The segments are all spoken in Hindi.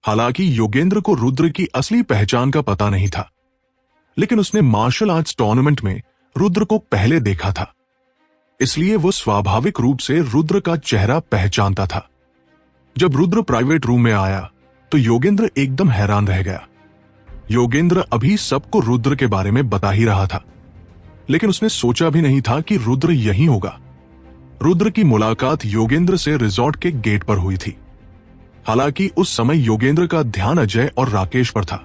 हालांकि योगेंद्र को रुद्र की असली पहचान का पता नहीं था, लेकिन उसने मार्शल आर्ट्स टूर्नामेंट में रुद्र को पहले देखा था, इसलिए वो स्वाभाविक रूप से रुद्र का चेहरा पहचानता था। जब रुद्र प्राइवेट रूम में आया तो योगेंद्र एकदम हैरान रह गया। योगेंद्र अभी सबको रुद्र के बारे में बता ही रहा था, लेकिन उसने सोचा भी नहीं था कि रुद्र यहीं होगा। रुद्र की मुलाकात योगेंद्र से रिजॉर्ट के गेट पर हुई थी। हालांकि उस समय योगेंद्र का ध्यान अजय और राकेश पर था,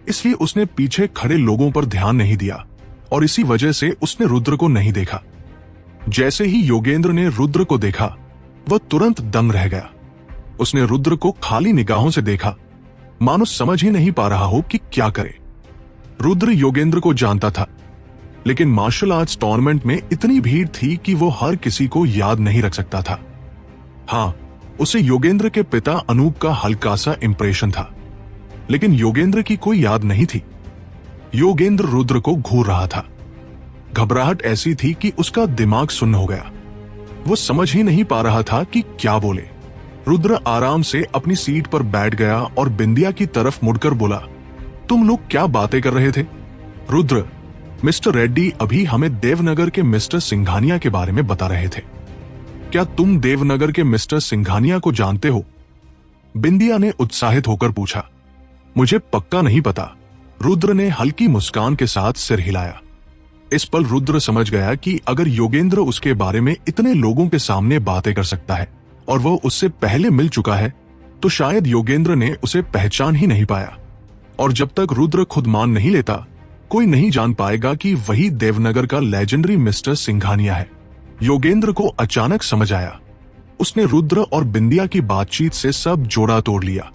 इसलिए उसने पीछे खड़े लोगों पर ध्यान नहीं दिया और इसी वजह से उसने रुद्र को नहीं देखा। जैसे ही योगेंद्र ने रुद्र को देखा, वह तुरंत दंग रह गया। उसने रुद्र को खाली निगाहों से देखा, मानो समझ ही नहीं पा रहा हो कि क्या करे। रुद्र योगेंद्र को जानता था, लेकिन मार्शल आर्ट्स टूर्नामेंट में इतनी भीड़ थी कि वो हर किसी को याद नहीं रख सकता था। हाँ, उसे योगेंद्र के पिता अनूप का हल्का सा इंप्रेशन था, लेकिन योगेंद्र की कोई याद नहीं थी। योगेंद्र रुद्र को घूर रहा था। घबराहट ऐसी थी कि उसका दिमाग सुन्न हो गया। वो समझ ही नहीं पा रहा था कि क्या बोले। रुद्र आराम से अपनी सीट पर बैठ गया और बिंदिया की तरफ मुड़कर बोला, तुम लोग क्या बातें कर रहे थे? रुद्र, मिस्टर रेड्डी अभी हमें देवनगर के मिस्टर सिंघानिया के बारे में बता रहे थे। क्या तुम देवनगर के मिस्टर सिंघानिया को जानते हो? बिंदिया ने उत्साहित होकर पूछा। मुझे पक्का नहीं पता, रुद्र ने हल्की मुस्कान के साथ सिर हिलाया। इस पल रुद्र समझ गया कि अगर योगेंद्र उसके बारे में इतने लोगों के सामने बातें कर सकता है और वह उससे पहले मिल चुका है, तो शायद योगेंद्र ने उसे पहचान ही नहीं पाया। और जब तक रुद्र खुद मान नहीं लेता, कोई नहीं जान पाएगा कि वही देवनगर का लेजेंडरी मिस्टर सिंघानिया है। योगेंद्र को अचानक समझ आया। उसने रुद्र और बिंदिया की बातचीत से सब जोड़ा तोड़ लिया।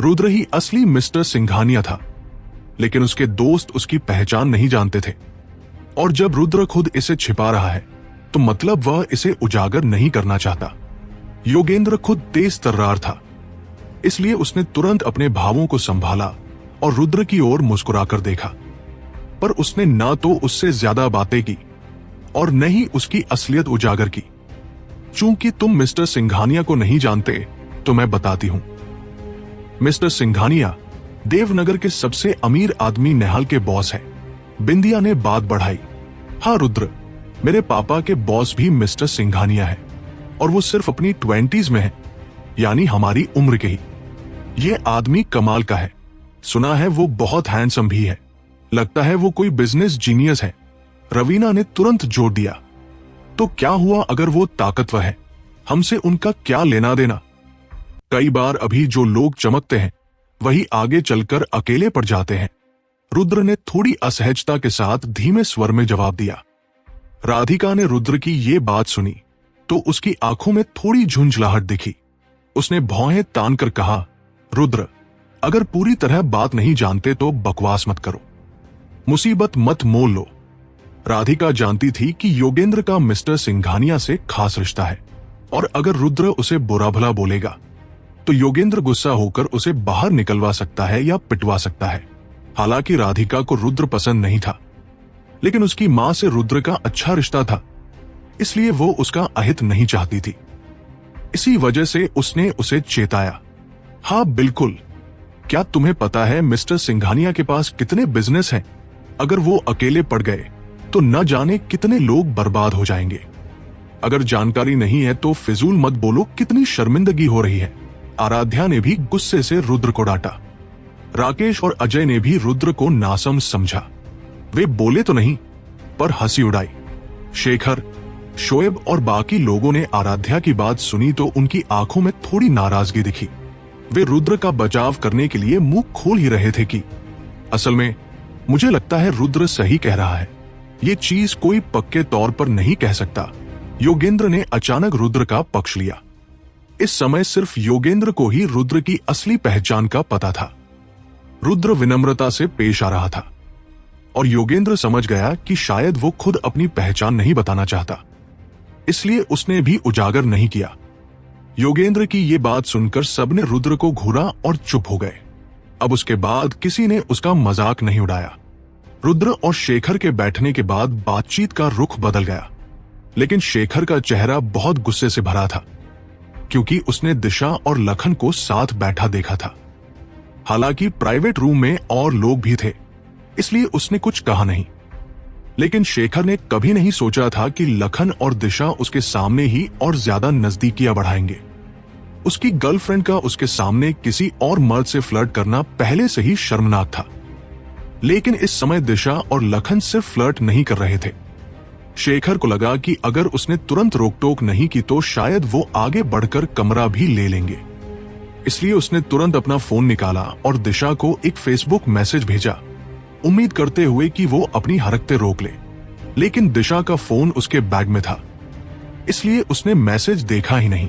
रुद्र ही असली मिस्टर सिंघानिया था, लेकिन उसके दोस्त उसकी पहचान नहीं जानते थे। और जब रुद्र खुद इसे छिपा रहा है, तो मतलब वह इसे उजागर नहीं करना चाहता। योगेंद्र खुद तेज तर्रार था, इसलिए उसने तुरंत अपने भावों को संभाला और रुद्र की ओर मुस्कुराकर देखा। पर उसने ना तो उससे ज्यादा बातें की और न ही उसकी असलियत उजागर की। चूंकि तुम मिस्टर सिंघानिया को नहीं जानते, तो मैं बताती हूं। मिस्टर सिंघानिया देवनगर के सबसे अमीर आदमी नेहाल के बॉस है। बिंदिया ने बात बढ़ाई। हाँ रुद्र, मेरे पापा के बॉस भी मिस्टर सिंघानिया है, और वो सिर्फ अपनी 20s में है, यानी हमारी उम्र के ही। ये आदमी कमाल का है। सुना है वो बहुत हैंडसम भी है। लगता है वो कोई बिजनेस जीनियस है। रवीना ने तुरंत जोड़ दिया। तो क्या हुआ अगर वो ताकतवर है? हमसे उनका क्या लेना देना? कई बार अभी जो लोग चमकते हैं, वही आगे चलकर अकेले पड़ जाते हैं। रुद्र ने थोड़ी असहजता के साथ धीमे स्वर में जवाब दिया। राधिका ने रुद्र की ये बात सुनी तो उसकी आंखों में थोड़ी झुंझलाहट दिखी। उसने भौहें तानकर कहा, रुद्र, अगर पूरी तरह बात नहीं जानते तो बकवास मत करो, मुसीबत मत मोल लो। राधिका जानती थी कि योगेंद्र का मिस्टर सिंघानिया से खास रिश्ता है, और अगर रुद्र उसे बुरा भला बोलेगा तो योगेंद्र गुस्सा होकर उसे बाहर निकलवा सकता है या पिटवा सकता है। हालांकि राधिका को रुद्र पसंद नहीं था, लेकिन उसकी मां से रुद्र का अच्छा रिश्ता था, इसलिए वो उसका अहित नहीं चाहती थी। इसी वजह से उसने उसे चेताया। हाँ बिल्कुल, क्या तुम्हें पता है मिस्टर सिंघानिया के पास कितने बिजनेस हैं? अगर वो अकेले पड़ गए तो न जाने कितने लोग बर्बाद हो जाएंगे। अगर जानकारी नहीं है तो फिजूल मत बोलो, कितनी शर्मिंदगी हो रही है। आराध्या ने भी गुस्से से रुद्र को डांटा। राकेश और अजय ने भी रुद्र को नासमझ समझा। वे बोले तो नहीं, पर हंसी उड़ाई। शेखर, शोएब और बाकी लोगों ने आराध्या की बात सुनी तो उनकी आंखों में थोड़ी नाराजगी दिखी। वे रुद्र का बचाव करने के लिए मुंह खोल ही रहे थे कि असल में मुझे लगता है रुद्र सही कह रहा है। ये चीज कोई पक्के तौर पर नहीं कह सकता। योगेंद्र ने अचानक रुद्र का पक्ष लिया। इस समय सिर्फ योगेंद्र को ही रुद्र की असली पहचान का पता था। रुद्र विनम्रता से पेश आ रहा था और योगेंद्र समझ गया कि शायद वो खुद अपनी पहचान नहीं बताना चाहता, इसलिए उसने भी उजागर नहीं किया। योगेंद्र की ये बात सुनकर सबने रुद्र को घूरा और चुप हो गए। अब उसके बाद किसी ने उसका मजाक नहीं उड़ाया। रुद्र और शेखर के बैठने के बाद बातचीत का रुख बदल गया, लेकिन शेखर का चेहरा बहुत गुस्से से भरा था। क्योंकि उसने दिशा और लखन को साथ बैठा देखा था। हालांकि प्राइवेट रूम में और लोग भी थे, इसलिए उसने कुछ कहा नहीं। लेकिन शेखर ने कभी नहीं सोचा था कि लखन और दिशा उसके सामने ही और ज्यादा नजदीकियां बढ़ाएंगे। उसकी गर्लफ्रेंड का उसके सामने किसी और मर्द से फ्लर्ट करना पहले से ही शर्मनाक था, लेकिन इस समय दिशा और लखन सिर्फ फ्लर्ट नहीं कर रहे थे। शेखर को लगा कि अगर उसने तुरंत रोक टोक नहीं की तो शायद वो आगे बढ़कर कमरा भी ले लेंगे। इसलिए उसने तुरंत अपना फोन निकाला और दिशा को एक फेसबुक मैसेज भेजा, उम्मीद करते हुए कि वो अपनी हरकतें रोक ले। लेकिन दिशा का फोन उसके बैग में था, इसलिए उसने मैसेज देखा ही नहीं।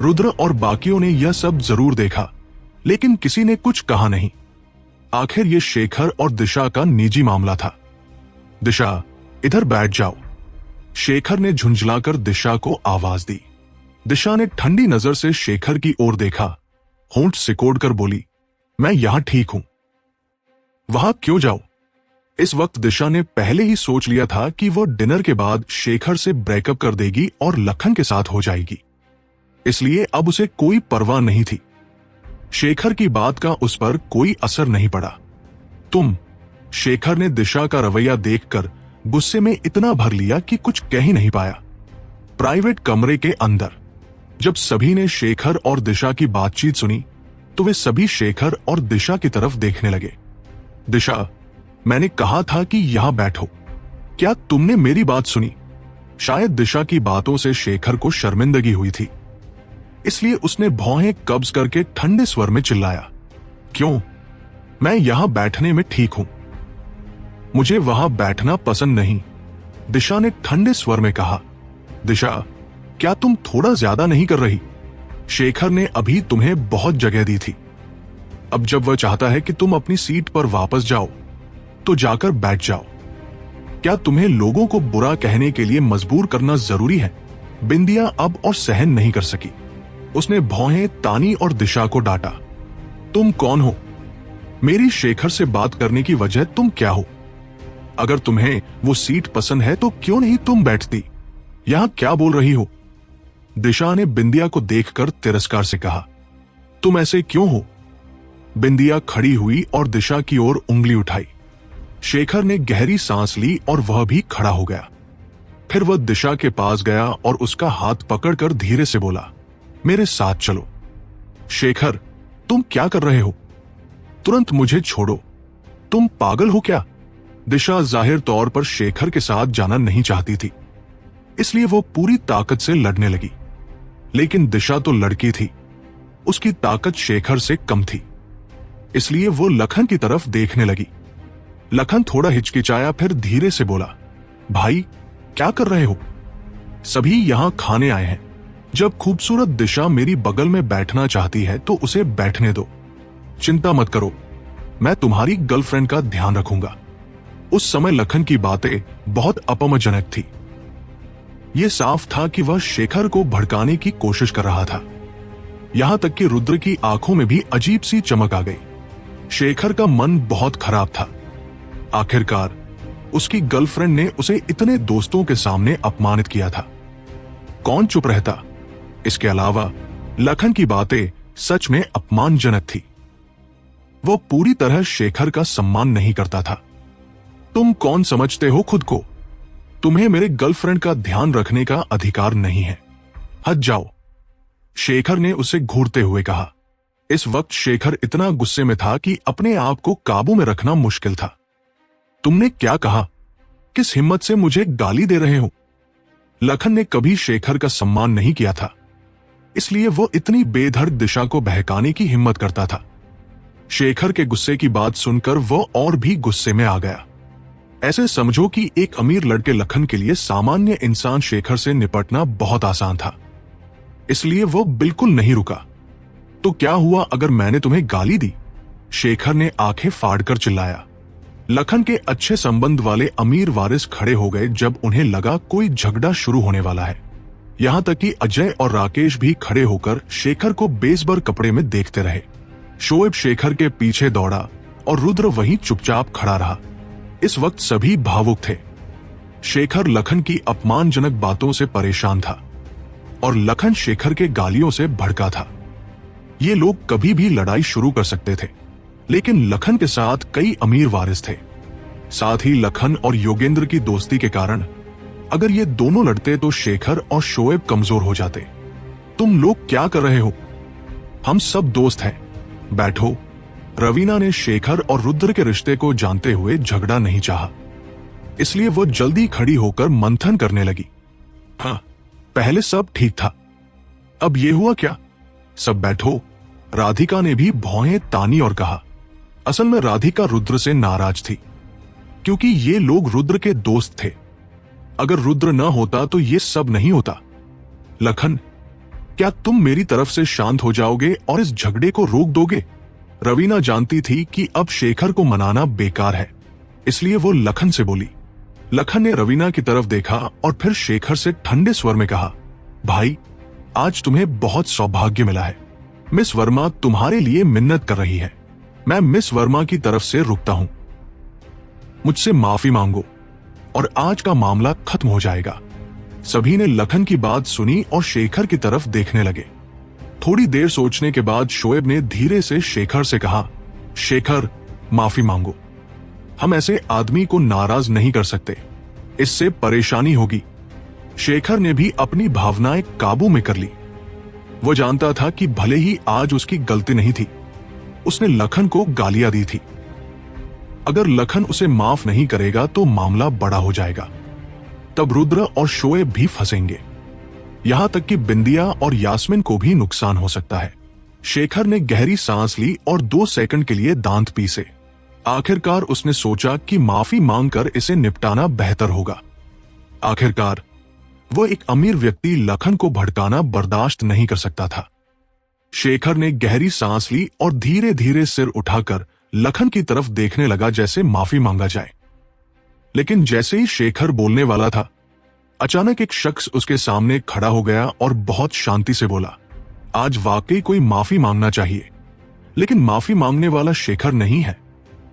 रुद्र और बाकियों ने यह सब जरूर देखा, लेकिन किसी ने कुछ कहा नहीं। आखिर ये शेखर और दिशा का निजी मामला था। दिशा, इधर बैठ जाओ। शेखर ने झुंझलाकर दिशा को आवाज दी। दिशा ने ठंडी नजर से शेखर की ओर देखा, होंठ सिकोड़कर बोली, मैं यहां ठीक हूं। वहां क्यों जाओ? इस वक्त दिशा ने पहले ही सोच लिया था कि वो डिनर के बाद शेखर से ब्रेकअप कर देगी और लखन के साथ हो जाएगी, इसलिए अब उसे कोई परवाह नहीं थी। शेखर की बात का उस पर कोई असर नहीं पड़ा। तुम, शेखर ने दिशा का रवैया देखकर गुस्से में इतना भर लिया कि कुछ कह ही नहीं पाया। प्राइवेट कमरे के अंदर जब सभी ने शेखर और दिशा की बातचीत सुनी तो वे सभी शेखर और दिशा की तरफ देखने लगे। दिशा, मैंने कहा था कि यहां बैठो, क्या तुमने मेरी बात सुनी? शायद दिशा की बातों से शेखर को शर्मिंदगी हुई थी, इसलिए उसने भौहें कब्ज करके ठंडे स्वर में चिल्लाया, क्यों? मैं यहां बैठने में ठीक हूं। मुझे वहां बैठना पसंद नहीं, दिशा ने ठंडे स्वर में कहा। दिशा, क्या तुम थोड़ा ज्यादा नहीं कर रही? शेखर ने अभी तुम्हें बहुत जगह दी थी। अब जब वह चाहता है कि तुम अपनी सीट पर वापस जाओ तो जाकर बैठ जाओ। क्या तुम्हें लोगों को बुरा कहने के लिए मजबूर करना जरूरी है? बिंदिया अब और सहन नहीं कर सकी। उसने भौहें तानी और दिशा को डांटा। तुम कौन हो? मेरी शेखर से बात करने की वजह तुम क्या हो? अगर तुम्हें वो सीट पसंद है तो क्यों नहीं तुम बैठती? यहां क्या बोल रही हो? दिशा ने बिंदिया को देखकर तिरस्कार से कहा, तुम ऐसे क्यों हो? बिंदिया खड़ी हुई और दिशा की ओर उंगली उठाई। शेखर ने गहरी सांस ली और वह भी खड़ा हो गया। फिर वह दिशा के पास गया और उसका हाथ पकड़कर धीरे से बोला, मेरे साथ चलो। शेखर, तुम क्या कर रहे हो? तुरंत मुझे छोड़ो। तुम पागल हो क्या? दिशा जाहिर तौर पर शेखर के साथ जाना नहीं चाहती थी, इसलिए वो पूरी ताकत से लड़ने लगी। लेकिन दिशा तो लड़की थी, उसकी ताकत शेखर से कम थी, इसलिए वो लखन की तरफ देखने लगी। लखन थोड़ा हिचकिचाया, फिर धीरे से बोला, भाई क्या कर रहे हो? सभी यहां खाने आए हैं। जब खूबसूरत दिशा मेरी बगल में बैठना चाहती है तो उसे बैठने दो। चिंता मत करो, मैं तुम्हारी गर्लफ्रेंड का ध्यान रखूंगा। उस समय लखन की बातें बहुत अपमानजनक थी। यह साफ था कि वह शेखर को भड़काने की कोशिश कर रहा था। यहां तक कि रुद्र की आंखों में भी अजीब सी चमक आ गई। शेखर का मन बहुत खराब था। आखिरकार उसकी गर्लफ्रेंड ने उसे इतने दोस्तों के सामने अपमानित किया था। कौन चुप रहता? इसके अलावा लखन की बातें सच में अपमानजनक थी। वो पूरी तरह शेखर का सम्मान नहीं करता था। तुम कौन समझते हो खुद को? तुम्हें मेरे गर्लफ्रेंड का ध्यान रखने का अधिकार नहीं है। हट जाओ, शेखर ने उसे घूरते हुए कहा। इस वक्त शेखर इतना गुस्से में था कि अपने आप को काबू में रखना मुश्किल था। तुमने क्या कहा? किस हिम्मत से मुझे गाली दे रहे हो? लखन ने कभी शेखर का सम्मान नहीं किया था, इसलिए वो इतनी बेधड़ दिशा को बहकाने की हिम्मत करता था। शेखर के गुस्से की बात सुनकर वो और भी गुस्से में आ गया। ऐसे समझो कि एक अमीर लड़के लखन के लिए सामान्य इंसान शेखर से निपटना बहुत आसान था, इसलिए वो बिल्कुल नहीं रुका। तो क्या हुआ अगर मैंने तुम्हें गाली दी? शेखर ने आंखें फाड़कर चिल्लाया। लखन के अच्छे संबंध वाले अमीर वारिस खड़े हो गए जब उन्हें लगा कोई झगड़ा शुरू होने वाला है। यहां तक कि अजय और राकेश भी खड़े होकर शेखर को बेसबर कपड़े में देखते रहे। शोएब शेखर के पीछे दौड़ा और रुद्र वहीं चुपचाप खड़ा रहा। इस वक्त सभी भावुक थे। शेखर लखन की अपमानजनक बातों से परेशान था। और लखन शेखर के गालियों से भड़का था। ये लोग कभी भी लड़ाई शुरू कर सकते थे, लेकिन लखन के साथ कई अमीर वारिस थे। साथ ही लखन और योगेंद्र की दोस्ती के कारण अगर ये दोनों लड़ते तो शेखर और शोएब कमजोर हो जाते। तुम लोग क्या कर रहे हो? हम सब दोस्त हैं, बैठो। रवीना ने शेखर और रुद्र के रिश्ते को जानते हुए झगड़ा नहीं चाहा, इसलिए वो जल्दी खड़ी होकर मंथन करने लगी। हाँ, पहले सब ठीक था, अब ये हुआ क्या? सब बैठो। राधिका ने भी भौहें तानी और कहा। असल में राधिका रुद्र से नाराज थी, क्योंकि ये लोग रुद्र के दोस्त थे। अगर रुद्र न होता तो ये सब नहीं होता। लखन, क्या तुम मेरी तरफ से शांत हो जाओगे और इस झगड़े को रोक दोगे? रवीना जानती थी कि अब शेखर को मनाना बेकार है, इसलिए वो लखन से बोली। लखन ने रवीना की तरफ देखा और फिर शेखर से ठंडे स्वर में कहा, भाई, आज तुम्हें बहुत सौभाग्य मिला है। मिस वर्मा तुम्हारे लिए मिन्नत कर रही है। मैं मिस वर्मा की तरफ से रुकता हूं। मुझसे माफी मांगो और आज का मामला खत्म हो जाएगा। सभी ने लखन की बात सुनी और शेखर की तरफ देखने लगे। थोड़ी देर सोचने के बाद शोएब ने धीरे से शेखर से कहा, शेखर, माफी मांगो। हम ऐसे आदमी को नाराज नहीं कर सकते, इससे परेशानी होगी। शेखर ने भी अपनी भावनाएं काबू में कर ली। वो जानता था कि भले ही आज उसकी गलती नहीं थी, उसने लखन को गालियां दी थी। अगर लखन उसे माफ नहीं करेगा तो मामला बड़ा हो जाएगा। तब रुद्र और शोएब भी फंसेंगे, यहां तक कि बिंदिया और यास्मिन को भी नुकसान हो सकता है। शेखर ने गहरी सांस ली और 2 सेकंड के लिए दांत पीसे। आखिरकार उसने सोचा कि माफी मांगकर इसे निपटाना बेहतर होगा। आखिरकार वो एक अमीर व्यक्ति लखन को भड़काना बर्दाश्त नहीं कर सकता था। शेखर ने गहरी सांस ली और धीरे धीरे सिर उठाकर लखन की तरफ देखने लगा, जैसे माफी मांगा जाए। लेकिन जैसे ही शेखर बोलने वाला था, अचानक एक शख्स उसके सामने खड़ा हो गया और बहुत शांति से बोला, आज वाकई कोई माफी मांगना चाहिए। लेकिन माफी मांगने वाला शेखर नहीं है,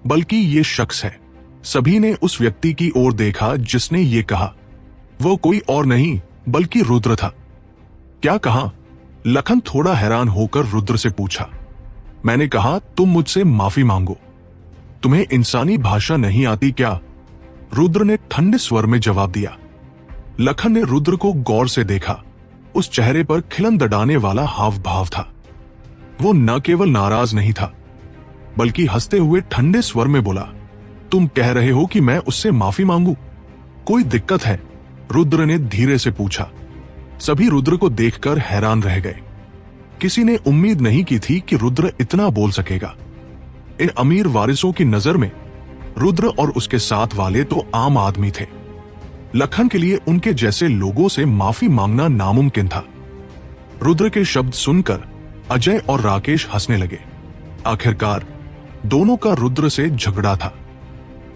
बल्कि ये शख्स है। सभी ने उस व्यक्ति की ओर देखा जिसने ये कहा। वो कोई और नहीं बल्कि रुद्र था। क्या कहा? लखन थोड़ा हैरान होकर रुद्र से पूछा। मैंने कहा, तुम मुझसे माफी मांगो। तुम्हें इंसानी भाषा नहीं आती क्या? रुद्र ने ठंडे स्वर में जवाब दिया। लखन ने रुद्र को गौर से देखा। उस चेहरे पर खिलन दड़ाने वाला हाव भाव था। वो न केवल नाराज नहीं था, बल्कि हंसते हुए ठंडे स्वर में बोला, तुम कह रहे हो कि मैं उससे माफी मांगू? कोई दिक्कत है? रुद्र ने धीरे से पूछा। सभी रुद्र को देखकर हैरान रह गए। किसी ने उम्मीद नहीं की थी कि रुद्र इतना बोल सकेगा। इन अमीर वारिसों की नजर में रुद्र और उसके साथ वाले तो आम आदमी थे। लखन के लिए उनके जैसे लोगों से माफी मांगना नामुमकिन था। रुद्र के शब्द सुनकर अजय और राकेश हंसने लगे। आखिरकार दोनों का रुद्र से झगड़ा था।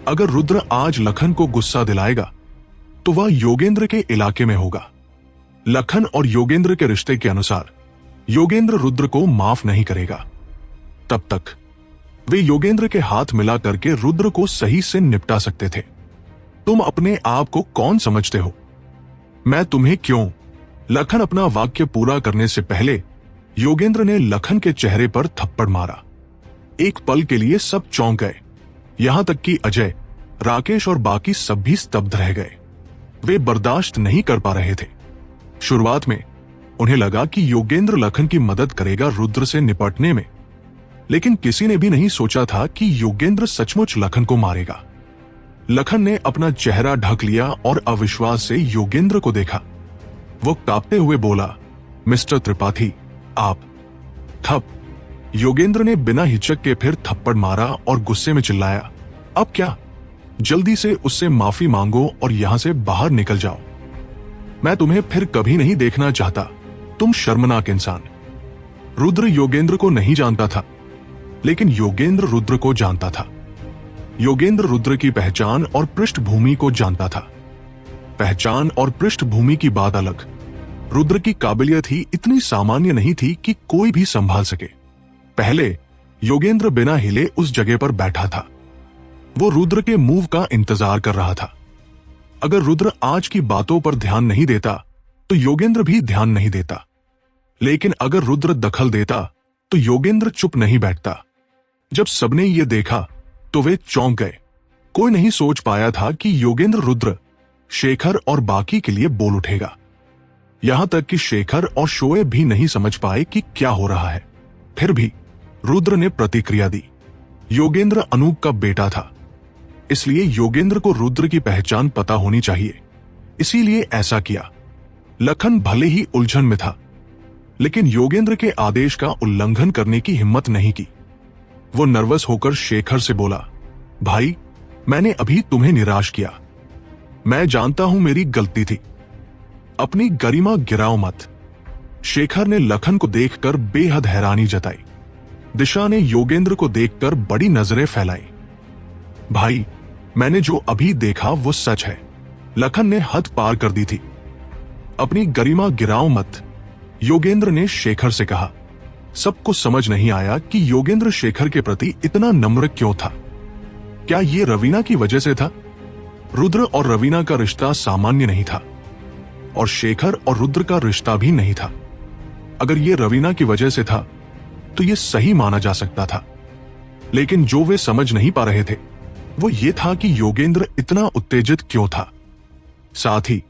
अगर रुद्र आज लखन को गुस्सा दिलाएगा तो वह योगेंद्र के इलाके में होगा। लखन और योगेंद्र के रिश्ते के अनुसार योगेंद्र रुद्र को माफ नहीं करेगा। तब तक वे योगेंद्र के हाथ मिला करके रुद्र को सही से निपटा सकते थे। तुम अपने आप को कौन समझते हो? मैं तुम्हें क्यों? लखन अपना वाक्य पूरा करने से पहले योगेंद्र ने लखन के चेहरे पर थप्पड़ मारा। एक पल के लिए सब चौंक गए, यहां तक कि अजय, राकेश और बाकी सब भी स्तब्ध रह गए। वे बर्दाश्त नहीं कर पा रहे थे। शुरुआत में उन्हें लगा कि योगेंद्र लखन की मदद करेगा रुद्र से निपटने में, लेकिन किसी ने भी नहीं सोचा था कि योगेंद्र सचमुच लखन को मारेगा। लखन ने अपना चेहरा ढक लिया और अविश्वास से योगेंद्र को देखा। वो कांपते हुए बोला, मिस्टर त्रिपाठी, आप। थप। योगेंद्र ने बिना हिचक के फिर थप्पड़ मारा और गुस्से में चिल्लाया, अब क्या? जल्दी से उससे माफी मांगो और यहां से बाहर निकल जाओ। मैं तुम्हें फिर कभी नहीं देखना चाहता, तुम शर्मनाक इंसान। रुद्र योगेंद्र को नहीं जानता था, लेकिन योगेंद्र रुद्र को जानता था। योगेंद्र रुद्र की पहचान और पृष्ठभूमि को जानता था। पहचान और पृष्ठभूमि की बात अलग, रुद्र की काबिलियत ही इतनी सामान्य नहीं थी कि कोई भी संभाल सके। पहले योगेंद्र बिना हिले उस जगह पर बैठा था। वो रुद्र के मूव का इंतजार कर रहा था। अगर रुद्र आज की बातों पर ध्यान नहीं देता तो योगेंद्र भी ध्यान नहीं देता। लेकिन अगर रुद्र दखल देता तो योगेंद्र चुप नहीं बैठता। जब सबने ये देखा तो वे चौंक गए। कोई नहीं सोच पाया था कि योगेंद्र रुद्र, शेखर और बाकी के लिए बोल उठेगा। यहां तक कि शेखर और शोएब भी नहीं समझ पाए कि क्या हो रहा है। फिर भी रुद्र ने प्रतिक्रिया दी। योगेंद्र अनूप का बेटा था, इसलिए योगेंद्र को रुद्र की पहचान पता होनी चाहिए, इसीलिए ऐसा किया। लखन भले ही उलझन में था, लेकिन योगेंद्र के आदेश का उल्लंघन करने की हिम्मत नहीं की। वो नर्वस होकर शेखर से बोला, भाई, मैंने अभी तुम्हें निराश किया। मैं जानता हूं मेरी गलती थी। अपनी गरिमा गिराओ मत। शेखर ने लखन को देखकर बेहद हैरानी जताई। दिशा ने योगेंद्र को देखकर बड़ी नजरें फैलाई। भाई, मैंने जो अभी देखा वो सच है। लखन ने हद पार कर दी थी। अपनी गरिमा गिराओ मत, योगेंद्र ने शेखर से कहा। सबको समझ नहीं आया कि योगेंद्र शेखर के प्रति इतना नम्र क्यों था। क्या ये रवीना की वजह से था? रुद्र और रवीना का रिश्ता सामान्य नहीं था, और शेखर और रुद्र का रिश्ता भी नहीं था। अगर ये रवीना की वजह से था तो ये सही माना जा सकता था, लेकिन जो वे समझ नहीं पा रहे थे वो ये था कि योगेंद्र इतना उत्तेजित क्यों था। साथ ही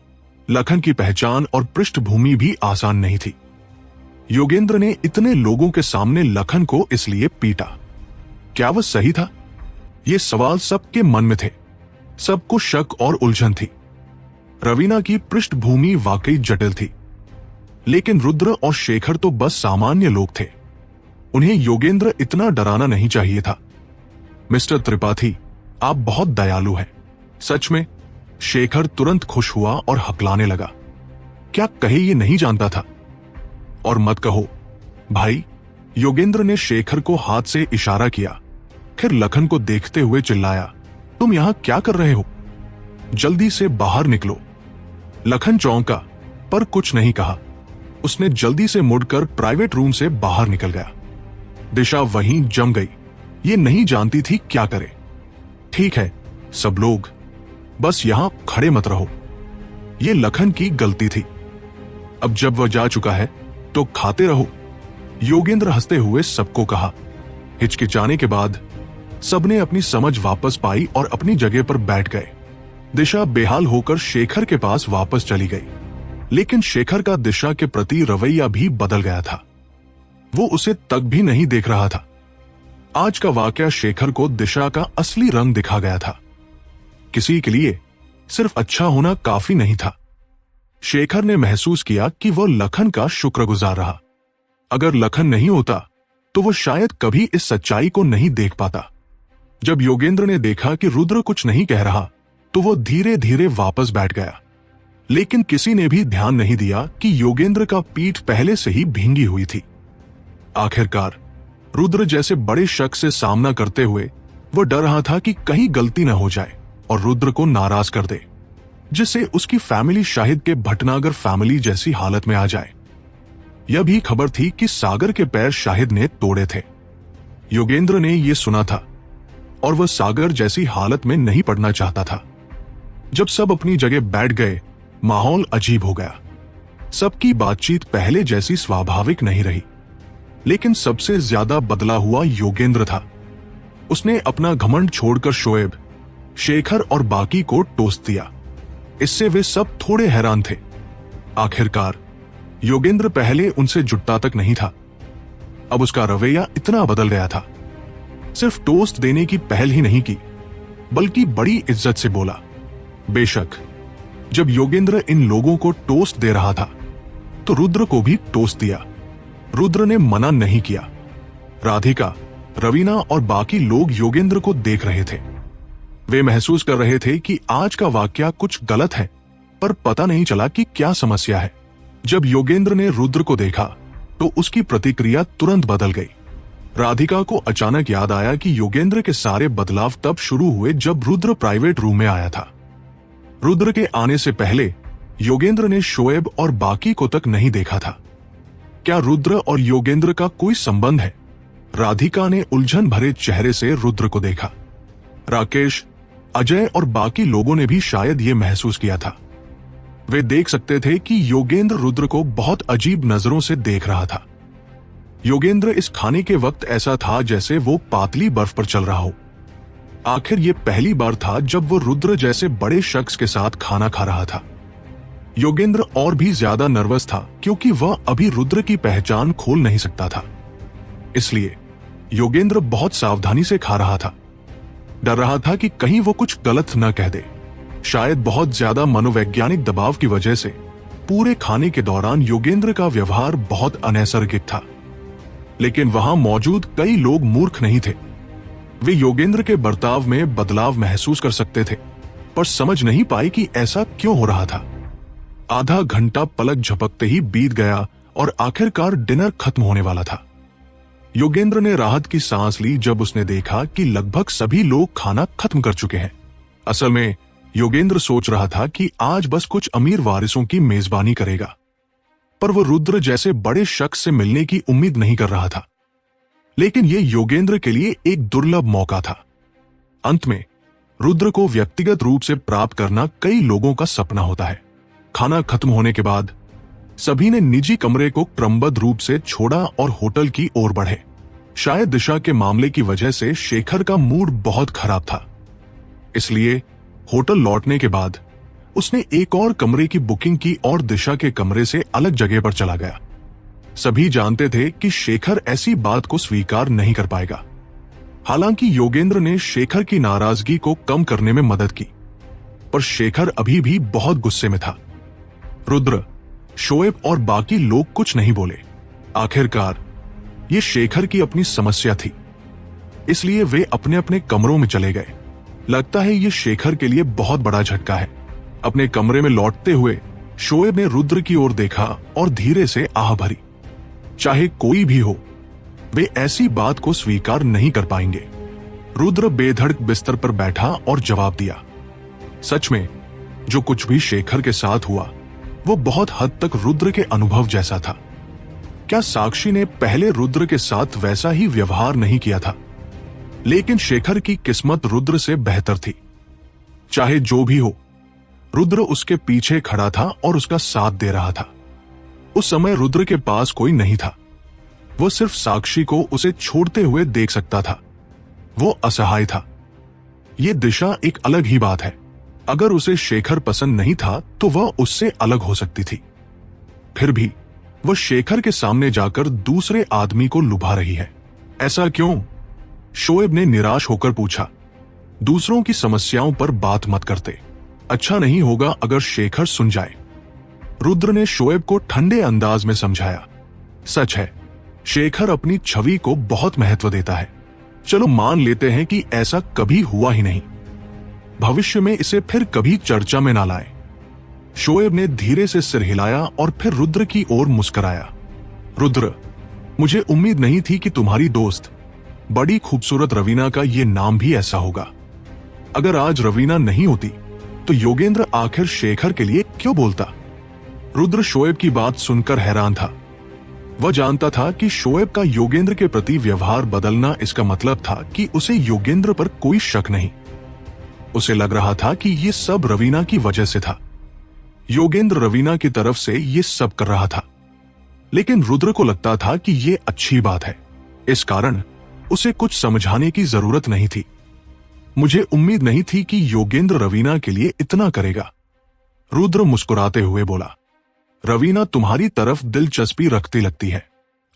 लखन की पहचान और पृष्ठभूमि भी आसान नहीं थी। योगेंद्र ने इतने लोगों के सामने लखन को इसलिए पीटा। क्या वह सही था? ये सवाल सबके मन में थे। सबको शक और उलझन थी। रवीना की पृष्ठभूमि वाकई जटिल थी, लेकिन रुद्र और शेखर तो बस सामान्य लोग थे। उन्हें योगेंद्र इतना डराना नहीं चाहिए था। मिस्टर त्रिपाठी, आप बहुत दयालु हैं। सच में। शेखर तुरंत खुश हुआ और हकलाने लगा। क्या कहे ये नहीं जानता था? और मत कहो भाई, योगेंद्र ने शेखर को हाथ से इशारा किया। फिर लखन को देखते हुए चिल्लाया, तुम यहां क्या कर रहे हो? जल्दी से बाहर निकलो। लखन चौंका पर कुछ नहीं कहा। उसने जल्दी से मुड़कर प्राइवेट रूम से बाहर निकल गया। दिशा वहीं जम गई। ये नहीं जानती थी क्या करे। ठीक है सब लोग, बस यहां खड़े मत रहो। ये लखन की गलती थी। अब जब वह जा चुका है तो खाते रहो, योगेंद्र हंसते हुए सबको कहा। हिचकिचाने के बाद सबने अपनी समझ वापस पाई और अपनी जगह पर बैठ गए। दिशा बेहाल होकर शेखर के पास वापस चली गई, लेकिन शेखर का दिशा के प्रति रवैया भी बदल गया था। वो उसे तक भी नहीं देख रहा था। आज का वाकया शेखर को दिशा का असली रंग दिखा गया था। किसी के लिए सिर्फ अच्छा होना काफी नहीं था। शेखर ने महसूस किया कि वह लखन का शुक्रगुजार रहा। अगर लखन नहीं होता तो वह शायद कभी इस सच्चाई को नहीं देख पाता। जब योगेंद्र ने देखा कि रुद्र कुछ नहीं कह रहा तो वो धीरे धीरे वापस बैठ गया। लेकिन किसी ने भी ध्यान नहीं दिया कि योगेंद्र का पीठ पहले से ही भींगी हुई थी। आखिरकार रुद्र जैसे बड़े शख्स से सामना करते हुए वो डर रहा था कि कहीं गलती न हो जाए और रुद्र को नाराज कर दे, जिससे उसकी फैमिली शाहिद के भटनागर फैमिली जैसी हालत में आ जाए। यह भी खबर थी कि सागर के पैर शाहिद ने तोड़े थे। योगेंद्र ने यह सुना था और वह सागर जैसी हालत में नहीं पड़ना चाहता था। जब सब अपनी जगह बैठ गए, माहौल अजीब हो गया। सबकी बातचीत पहले जैसी स्वाभाविक नहीं रही, लेकिन सबसे ज्यादा बदला हुआ योगेंद्र था। उसने अपना घमंड छोड़कर शोएब, शेखर और बाकी को टोस्ट दिया। इससे वे सब थोड़े हैरान थे। आखिरकार योगेंद्र पहले उनसे जुटता तक नहीं था। अब उसका रवैया इतना बदल गया था। सिर्फ टोस्ट देने की पहल ही नहीं की, बल्कि बड़ी इज्जत से बोला। बेशक जब योगेंद्र इन लोगों को टोस्ट दे रहा था तो रुद्र को भी टोस्ट दिया। रुद्र ने मना नहीं किया। राधिका, रवीना और बाकी लोग योगेंद्र को देख रहे थे। वे महसूस कर रहे थे कि आज का वाकया कुछ गलत है, पर पता नहीं चला कि क्या समस्या है। जब योगेंद्र ने रुद्र को देखा तो उसकी प्रतिक्रिया तुरंत बदल गई। राधिका को अचानक याद आया कि योगेंद्र के सारे बदलाव तब शुरू हुए जब रुद्र प्राइवेट रूम में आया था। रुद्र के आने से पहले योगेंद्र ने शोएब और बाकी को तक नहीं देखा था। क्या रुद्र और योगेंद्र का कोई संबंध है? राधिका ने उलझन भरे चेहरे से रुद्र को देखा। राकेश, अजय और बाकी लोगों ने भी शायद ये महसूस किया था। वे देख सकते थे कि योगेंद्र रुद्र को बहुत अजीब नजरों से देख रहा था। योगेंद्र इस खाने के वक्त ऐसा था जैसे वो पातली बर्फ पर चल रहा हो। आखिर ये पहली बार था जब वो रुद्र जैसे बड़े शख्स के साथ खाना खा रहा था। योगेंद्र और भी ज्यादा नर्वस था क्योंकि वह अभी रुद्र की पहचान खोल नहीं सकता था। इसलिए योगेंद्र बहुत सावधानी से खा रहा था। डर रहा था कि कहीं वो कुछ गलत न कह दे। शायद बहुत ज्यादा मनोवैज्ञानिक दबाव की वजह से पूरे खाने के दौरान योगेंद्र का व्यवहार बहुत अनैसर्गिक था। लेकिन वहां मौजूद कई लोग मूर्ख नहीं थे। वे योगेंद्र के बर्ताव में बदलाव महसूस कर सकते थे, पर समझ नहीं पाए कि ऐसा क्यों हो रहा था। आधा घंटा पलक झपकते ही बीत गया और आखिरकार डिनर खत्म होने वाला था। योगेंद्र ने राहत की सांस ली जब उसने देखा कि लगभग सभी लोग खाना खत्म कर चुके हैं। असल में योगेंद्र सोच रहा था कि आज बस कुछ अमीर वारिसों की मेजबानी करेगा, पर वो रुद्र जैसे बड़े शख्स से मिलने की उम्मीद नहीं कर रहा था। लेकिन ये योगेंद्र के लिए एक दुर्लभ मौका था। अंत में रुद्र को व्यक्तिगत रूप से प्राप्त करना कई लोगों का सपना होता है। खाना खत्म होने के बाद सभी ने निजी कमरे को क्रमबद्ध रूप से छोड़ा और होटल की ओर बढ़े। शायद दिशा के मामले की वजह से शेखर का मूड बहुत खराब था, इसलिए होटल लौटने के बाद उसने एक और कमरे की बुकिंग की और दिशा के कमरे से अलग जगह पर चला गया। सभी जानते थे कि शेखर ऐसी बात को स्वीकार नहीं कर पाएगा। हालांकि योगेंद्र ने शेखर की नाराजगी को कम करने में मदद की, पर शेखर अभी भी बहुत गुस्से में था। रुद्र, शोएब और बाकी लोग कुछ नहीं बोले। आखिरकार ये शेखर की अपनी समस्या थी, इसलिए वे अपने अपने कमरों में चले गए। लगता है ये शेखर के लिए बहुत बड़ा झटका है। अपने कमरे में लौटते हुए शोएब ने रुद्र की ओर देखा और धीरे से आह भरी। चाहे कोई भी हो, वे ऐसी बात को स्वीकार नहीं कर पाएंगे। रुद्र बेधड़क बिस्तर पर बैठा और जवाब दिया, सच में जो कुछ भी शेखर के साथ हुआ वो बहुत हद तक रुद्र के अनुभव जैसा था। क्या साक्षी ने पहले रुद्र के साथ वैसा ही व्यवहार नहीं किया था? लेकिन शेखर की किस्मत रुद्र से बेहतर थी। चाहे जो भी हो, रुद्र उसके पीछे खड़ा था और उसका साथ दे रहा था। उस समय रुद्र के पास कोई नहीं था। वो सिर्फ साक्षी को उसे छोड़ते हुए देख सकता था। वो असहाय था। ये दिशा एक अलग ही बात है। अगर उसे शेखर पसंद नहीं था तो वह उससे अलग हो सकती थी। फिर भी वह शेखर के सामने जाकर दूसरे आदमी को लुभा रही है। ऐसा क्यों? शोएब ने निराश होकर पूछा। दूसरों की समस्याओं पर बात मत करते। अच्छा नहीं होगा अगर शेखर सुन जाए। रुद्र ने शोएब को ठंडे अंदाज में समझाया। सच है, शेखर अपनी छवि को बहुत महत्व देता है। चलो मान लेते हैं कि ऐसा कभी हुआ ही नहीं। भविष्य में इसे फिर कभी चर्चा में ना लाए। शोएब ने धीरे से सिर हिलाया और फिर रुद्र की ओर मुस्कुराया। रुद्र, मुझे उम्मीद नहीं थी कि तुम्हारी दोस्त बड़ी खूबसूरत रवीना का ये नाम भी ऐसा होगा। अगर आज रवीना नहीं होती तो योगेंद्र आखिर शेखर के लिए क्यों बोलता? रुद्र शोएब की बात सुनकर हैरान था। वह जानता था कि शोएब का योगेंद्र के प्रति व्यवहार बदलना इसका मतलब था कि उसे योगेंद्र पर कोई शक नहीं। उसे लग रहा था कि ये सब रवीना की वजह से था। योगेंद्र रवीना की तरफ से ये सब कर रहा था। लेकिन रुद्र को लगता था कि ये अच्छी बात है। इस कारण उसे कुछ समझाने की जरूरत नहीं थी। मुझे उम्मीद नहीं थी कि योगेंद्र रवीना के लिए इतना करेगा। रुद्र मुस्कुराते हुए बोला, रवीना तुम्हारी तरफ दिलचस्पी रखती लगती है।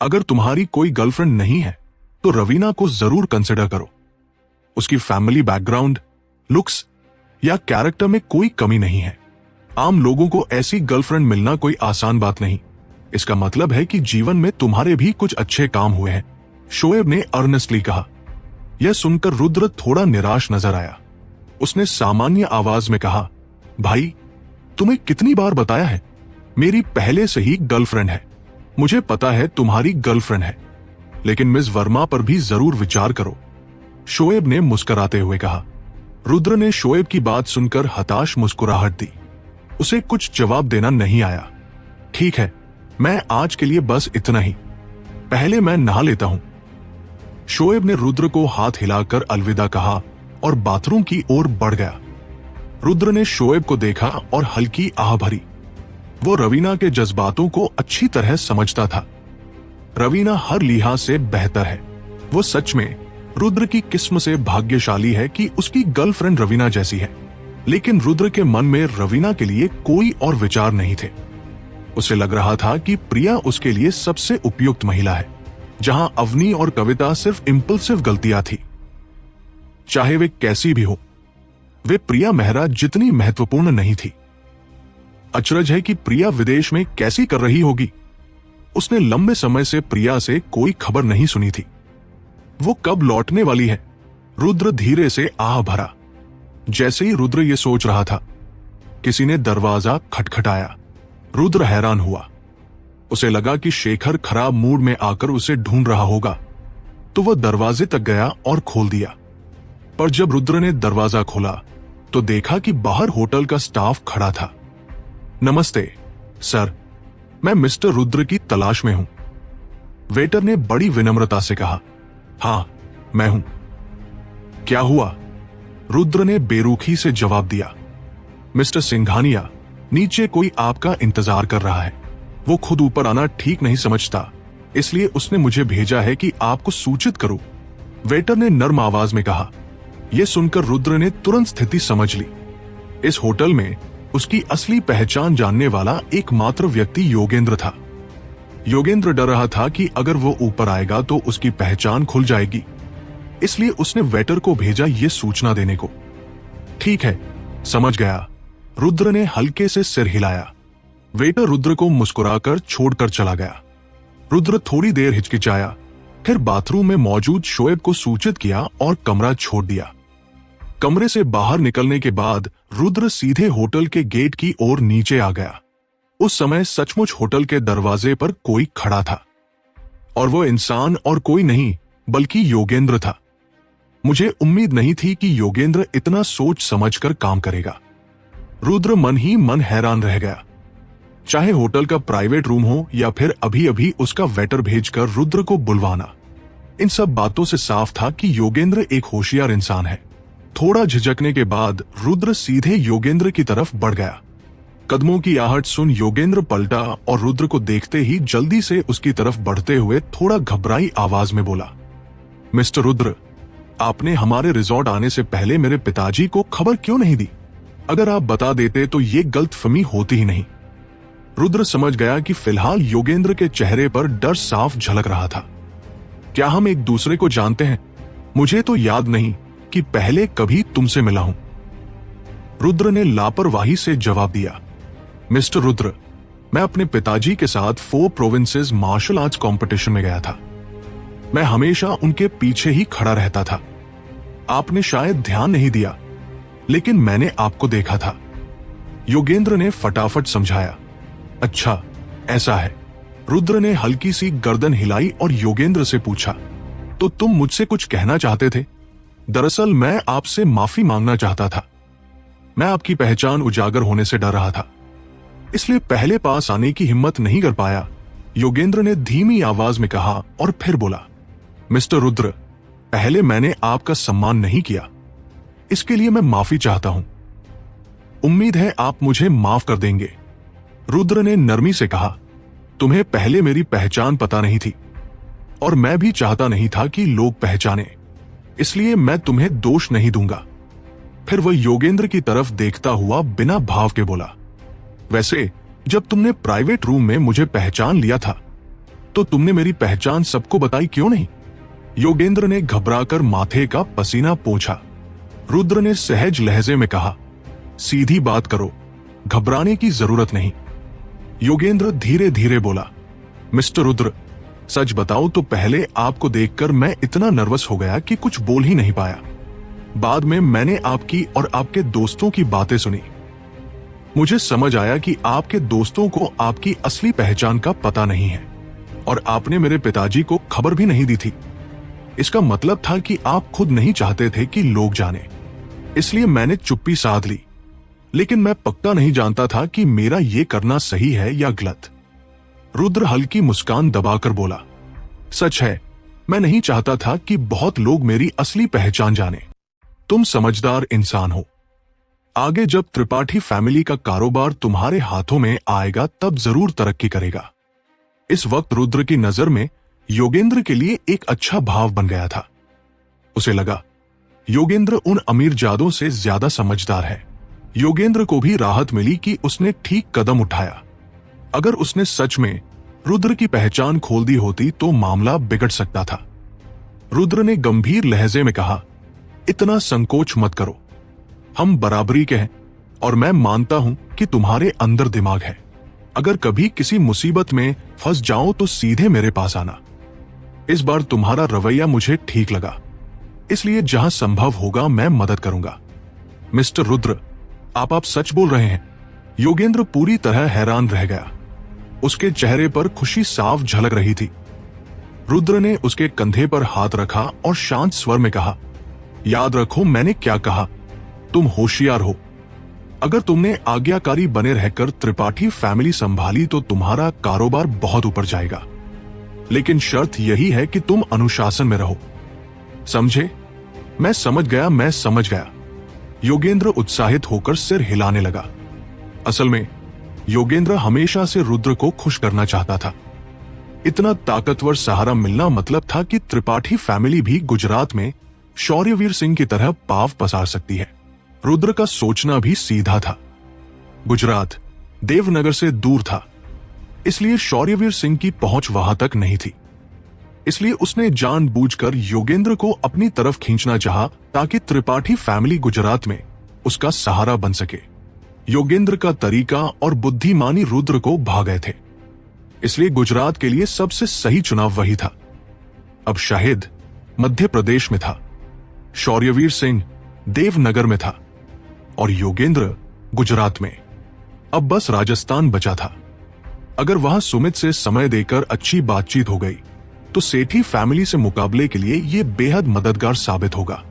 अगर तुम्हारी कोई गर्लफ्रेंड नहीं है तो रवीना को जरूर कंसिडर करो। उसकी फैमिली बैकग्राउंड, लुक्स या कैरेक्टर में कोई कमी नहीं है। आम लोगों को ऐसी गर्लफ्रेंड मिलना कोई आसान बात नहीं। इसका मतलब है कि जीवन में तुम्हारे भी कुछ अच्छे काम हुए हैं, शोएब ने अर्नेस्टली कहा। यह सुनकर रुद्र थोड़ा निराश नजर आया। उसने सामान्य आवाज में कहा, भाई तुम्हें कितनी बार बताया है, मेरी पहले से ही गर्लफ्रेंड है। मुझे पता है तुम्हारी गर्लफ्रेंड है, लेकिन मिस वर्मा पर भी जरूर विचार करो, शोएब ने मुस्कुराते हुए कहा। रुद्र ने शोएब की बात सुनकर हताश मुस्कुराहट दी। उसे कुछ जवाब देना नहीं आया। ठीक है, मैं आज के लिए बस इतना ही। पहले मैं नहा लेता हूं। शोएब ने रुद्र को हाथ हिलाकर अलविदा कहा और बाथरूम की ओर बढ़ गया। रुद्र ने शोएब को देखा और हल्की आह भरी। वो रवीना के जज्बातों को अच्छी तरह समझता था। रवीना हर लिहाज से बेहतर है। वो सच में रुद्र की किस्म से भाग्यशाली है कि उसकी गर्लफ्रेंड रवीना जैसी है। लेकिन रुद्र के मन में रवीना के लिए कोई और विचार नहीं थे। उसे लग रहा था कि प्रिया उसके लिए सबसे उपयुक्त महिला है, जहां अवनी और कविता सिर्फ इंपल्सिव गलतियां थी। चाहे वे कैसी भी हो, वे प्रिया मेहरा जितनी महत्वपूर्ण नहीं थी। अचरज है कि प्रिया विदेश में कैसी कर रही होगी। उसने लंबे समय से प्रिया से कोई खबर नहीं सुनी थी। वो कब लौटने वाली है? रुद्र धीरे से आह भरा। जैसे ही रुद्र ये सोच रहा था, किसी ने दरवाजा खटखटाया। रुद्र हैरान हुआ। उसे लगा कि शेखर खराब मूड में आकर उसे ढूंढ रहा होगा, तो वह दरवाजे तक गया और खोल दिया। पर जब रुद्र ने दरवाजा खोला तो देखा कि बाहर होटल का स्टाफ खड़ा था। नमस्ते सर, मैं मिस्टर रुद्र की तलाश में हूं, वेटर ने बड़ी विनम्रता से कहा। हां, मैं हूं। क्या हुआ? रुद्र ने बेरुखी से जवाब दिया। मिस्टर सिंघानिया, नीचे कोई आपका इंतजार कर रहा है। वो खुद ऊपर आना ठीक नहीं समझता, इसलिए उसने मुझे भेजा है कि आपको सूचित करूं, वेटर ने नर्म आवाज में कहा। यह सुनकर रुद्र ने तुरंत स्थिति समझ ली। इस होटल में उसकी असली पहचान जानने वाला एकमात्र व्यक्ति योगेंद्र था। योगेंद्र डर रहा था कि अगर वो ऊपर आएगा तो उसकी पहचान खुल जाएगी, इसलिए उसने वेटर को भेजा ये सूचना देने को। ठीक है, समझ गया, रुद्र ने हल्के से सिर हिलाया। वेटर रुद्र को मुस्कुराकर छोड़कर चला गया। रुद्र थोड़ी देर हिचकिचाया, फिर बाथरूम में मौजूद शोएब को सूचित किया और कमरा छोड़ दिया। कमरे से बाहर निकलने के बाद रुद्र सीधे होटल के गेट की ओर नीचे आ गया। उस समय सचमुच होटल के दरवाजे पर कोई खड़ा था, और वो इंसान और कोई नहीं बल्कि योगेंद्र था। मुझे उम्मीद नहीं थी कि योगेंद्र इतना सोच समझकर काम करेगा। रुद्र मन ही मन हैरान रह गया। चाहे होटल का प्राइवेट रूम हो या फिर अभी अभी उसका वेटर भेजकर रुद्र को बुलवाना, इन सब बातों से साफ था कि योगेंद्र एक होशियार इंसान है। थोड़ा झिझकने के बाद रुद्र सीधे योगेंद्र की तरफ बढ़ गया। कदमों की आहट सुन योगेंद्र पलटा और रुद्र को देखते ही जल्दी से उसकी तरफ बढ़ते हुए थोड़ा घबराई आवाज में बोला, मिस्टर रुद्र, आपने हमारे रिजॉर्ट आने से पहले मेरे पिताजी को खबर क्यों नहीं दी? अगर आप बता देते तो ये गलतफहमी होती ही नहीं। रुद्र समझ गया कि फिलहाल योगेंद्र के चेहरे पर डर साफ झलक रहा था। क्या हम एक दूसरे को जानते हैं? मुझे तो याद नहीं कि पहले कभी तुमसे मिला हूं, रुद्र ने लापरवाही से जवाब दिया। मिस्टर रुद्र, मैं अपने पिताजी के साथ 4 प्रोविंसेस मार्शल आर्ट्स कंपटीशन में गया था। मैं हमेशा उनके पीछे ही खड़ा रहता था। आपने शायद ध्यान नहीं दिया, लेकिन मैंने आपको देखा था, योगेंद्र ने फटाफट समझाया। अच्छा, ऐसा है। रुद्र ने हल्की सी गर्दन हिलाई और योगेंद्र से पूछा, तो तुम मुझसे कुछ कहना चाहते थे? दरअसल मैं आपसे माफी मांगना चाहता था। मैं आपकी पहचान उजागर होने से डर रहा था, इसलिए पहले पास आने की हिम्मत नहीं कर पाया, योगेंद्र ने धीमी आवाज में कहा और फिर बोला, मिस्टर रुद्र, पहले मैंने आपका सम्मान नहीं किया, इसके लिए मैं माफी चाहता हूं। उम्मीद है आप मुझे माफ कर देंगे, रुद्र ने नरमी से कहा। तुम्हें पहले मेरी पहचान पता नहीं थी और मैं भी चाहता नहीं था कि लोग पहचाने, इसलिए मैं तुम्हें दोष नहीं दूंगा। फिर वह योगेंद्र की तरफ देखता हुआ बिना भाव के बोला, वैसे जब तुमने प्राइवेट रूम में मुझे पहचान लिया था तो तुमने मेरी पहचान सबको बताई क्यों नहीं? योगेंद्र ने घबराकर माथे का पसीना पोंछा। रुद्र ने सहज लहजे में कहा, सीधी बात करो, घबराने की जरूरत नहीं। योगेंद्र धीरे धीरे बोला, मिस्टर रुद्र, सच बताओ तो पहले आपको देखकर मैं इतना नर्वस हो गया कि कुछ बोल ही नहीं पाया। बाद में मैंने आपकी और आपके दोस्तों की बातें सुनी। मुझे समझ आया कि आपके दोस्तों को आपकी असली पहचान का पता नहीं है और आपने मेरे पिताजी को खबर भी नहीं दी थी। इसका मतलब था कि आप खुद नहीं चाहते थे कि लोग जाने, इसलिए मैंने चुप्पी साध ली। लेकिन मैं पक्का नहीं जानता था कि मेरा ये करना सही है या गलत। रुद्र हल्की मुस्कान दबाकर बोला, सच है, मैं नहीं चाहता था कि बहुत लोग मेरी असली पहचान जाने। तुम समझदार इंसान हो, आगे जब त्रिपाठी फैमिली का कारोबार तुम्हारे हाथों में आएगा तब जरूर तरक्की करेगा। इस वक्त रुद्र की नजर में योगेंद्र के लिए एक अच्छा भाव बन गया था। उसे लगा योगेंद्र उन अमीरजादों से ज्यादा समझदार है। योगेंद्र को भी राहत मिली कि उसने ठीक कदम उठाया। अगर उसने सच में रुद्र की पहचान खोल दी होती तो मामला बिगड़ सकता था। रुद्र ने गंभीर लहजे में कहा, इतना संकोच मत करो, हम बराबरी के हैं और मैं मानता हूं कि तुम्हारे अंदर दिमाग है। अगर कभी किसी मुसीबत में फंस जाओ तो सीधे मेरे पास आना। इस बार तुम्हारा रवैया मुझे ठीक लगा, इसलिए जहां संभव होगा मैं मदद करूंगा। मिस्टर रुद्र, आप सच बोल रहे हैं? योगेंद्र पूरी तरह हैरान रह गया। उसके चेहरे पर खुशी साफ झलक रही थी। रुद्र ने उसके कंधे पर हाथ रखा और शांत स्वर में कहा, याद रखो मैंने क्या कहा, तुम होशियार हो। अगर तुमने आज्ञाकारी बने रहकर त्रिपाठी फैमिली संभाली तो तुम्हारा कारोबार बहुत ऊपर जाएगा, लेकिन शर्त यही है कि तुम अनुशासन में रहो, समझे? मैं समझ गया। योगेंद्र उत्साहित होकर सिर हिलाने लगा। असल में योगेंद्र हमेशा से रुद्र को खुश करना चाहता था। इतना ताकतवर सहारा मिलना मतलब था कि त्रिपाठी फैमिली भी गुजरात में शौर्यवीर सिंह की तरह पांव पसार सकती है। रुद्र का सोचना भी सीधा था। गुजरात देवनगर से दूर था, इसलिए शौर्यवीर सिंह की पहुंच वहां तक नहीं थी। इसलिए उसने जानबूझकर योगेंद्र को अपनी तरफ खींचना चाहा ताकि त्रिपाठी फैमिली गुजरात में उसका सहारा बन सके। योगेंद्र का तरीका और बुद्धिमानी रुद्र को भा गए थे, इसलिए गुजरात के लिए सबसे सही चुनाव वही था। अब शाहिद मध्य प्रदेश में था, शौर्यवीर सिंह देवनगर में था और योगेंद्र गुजरात में। अब बस राजस्थान बचा था। अगर वहां सुमित से समय देकर अच्छी बातचीत हो गई तो सेठी फैमिली से मुकाबले के लिए यह बेहद मददगार साबित होगा।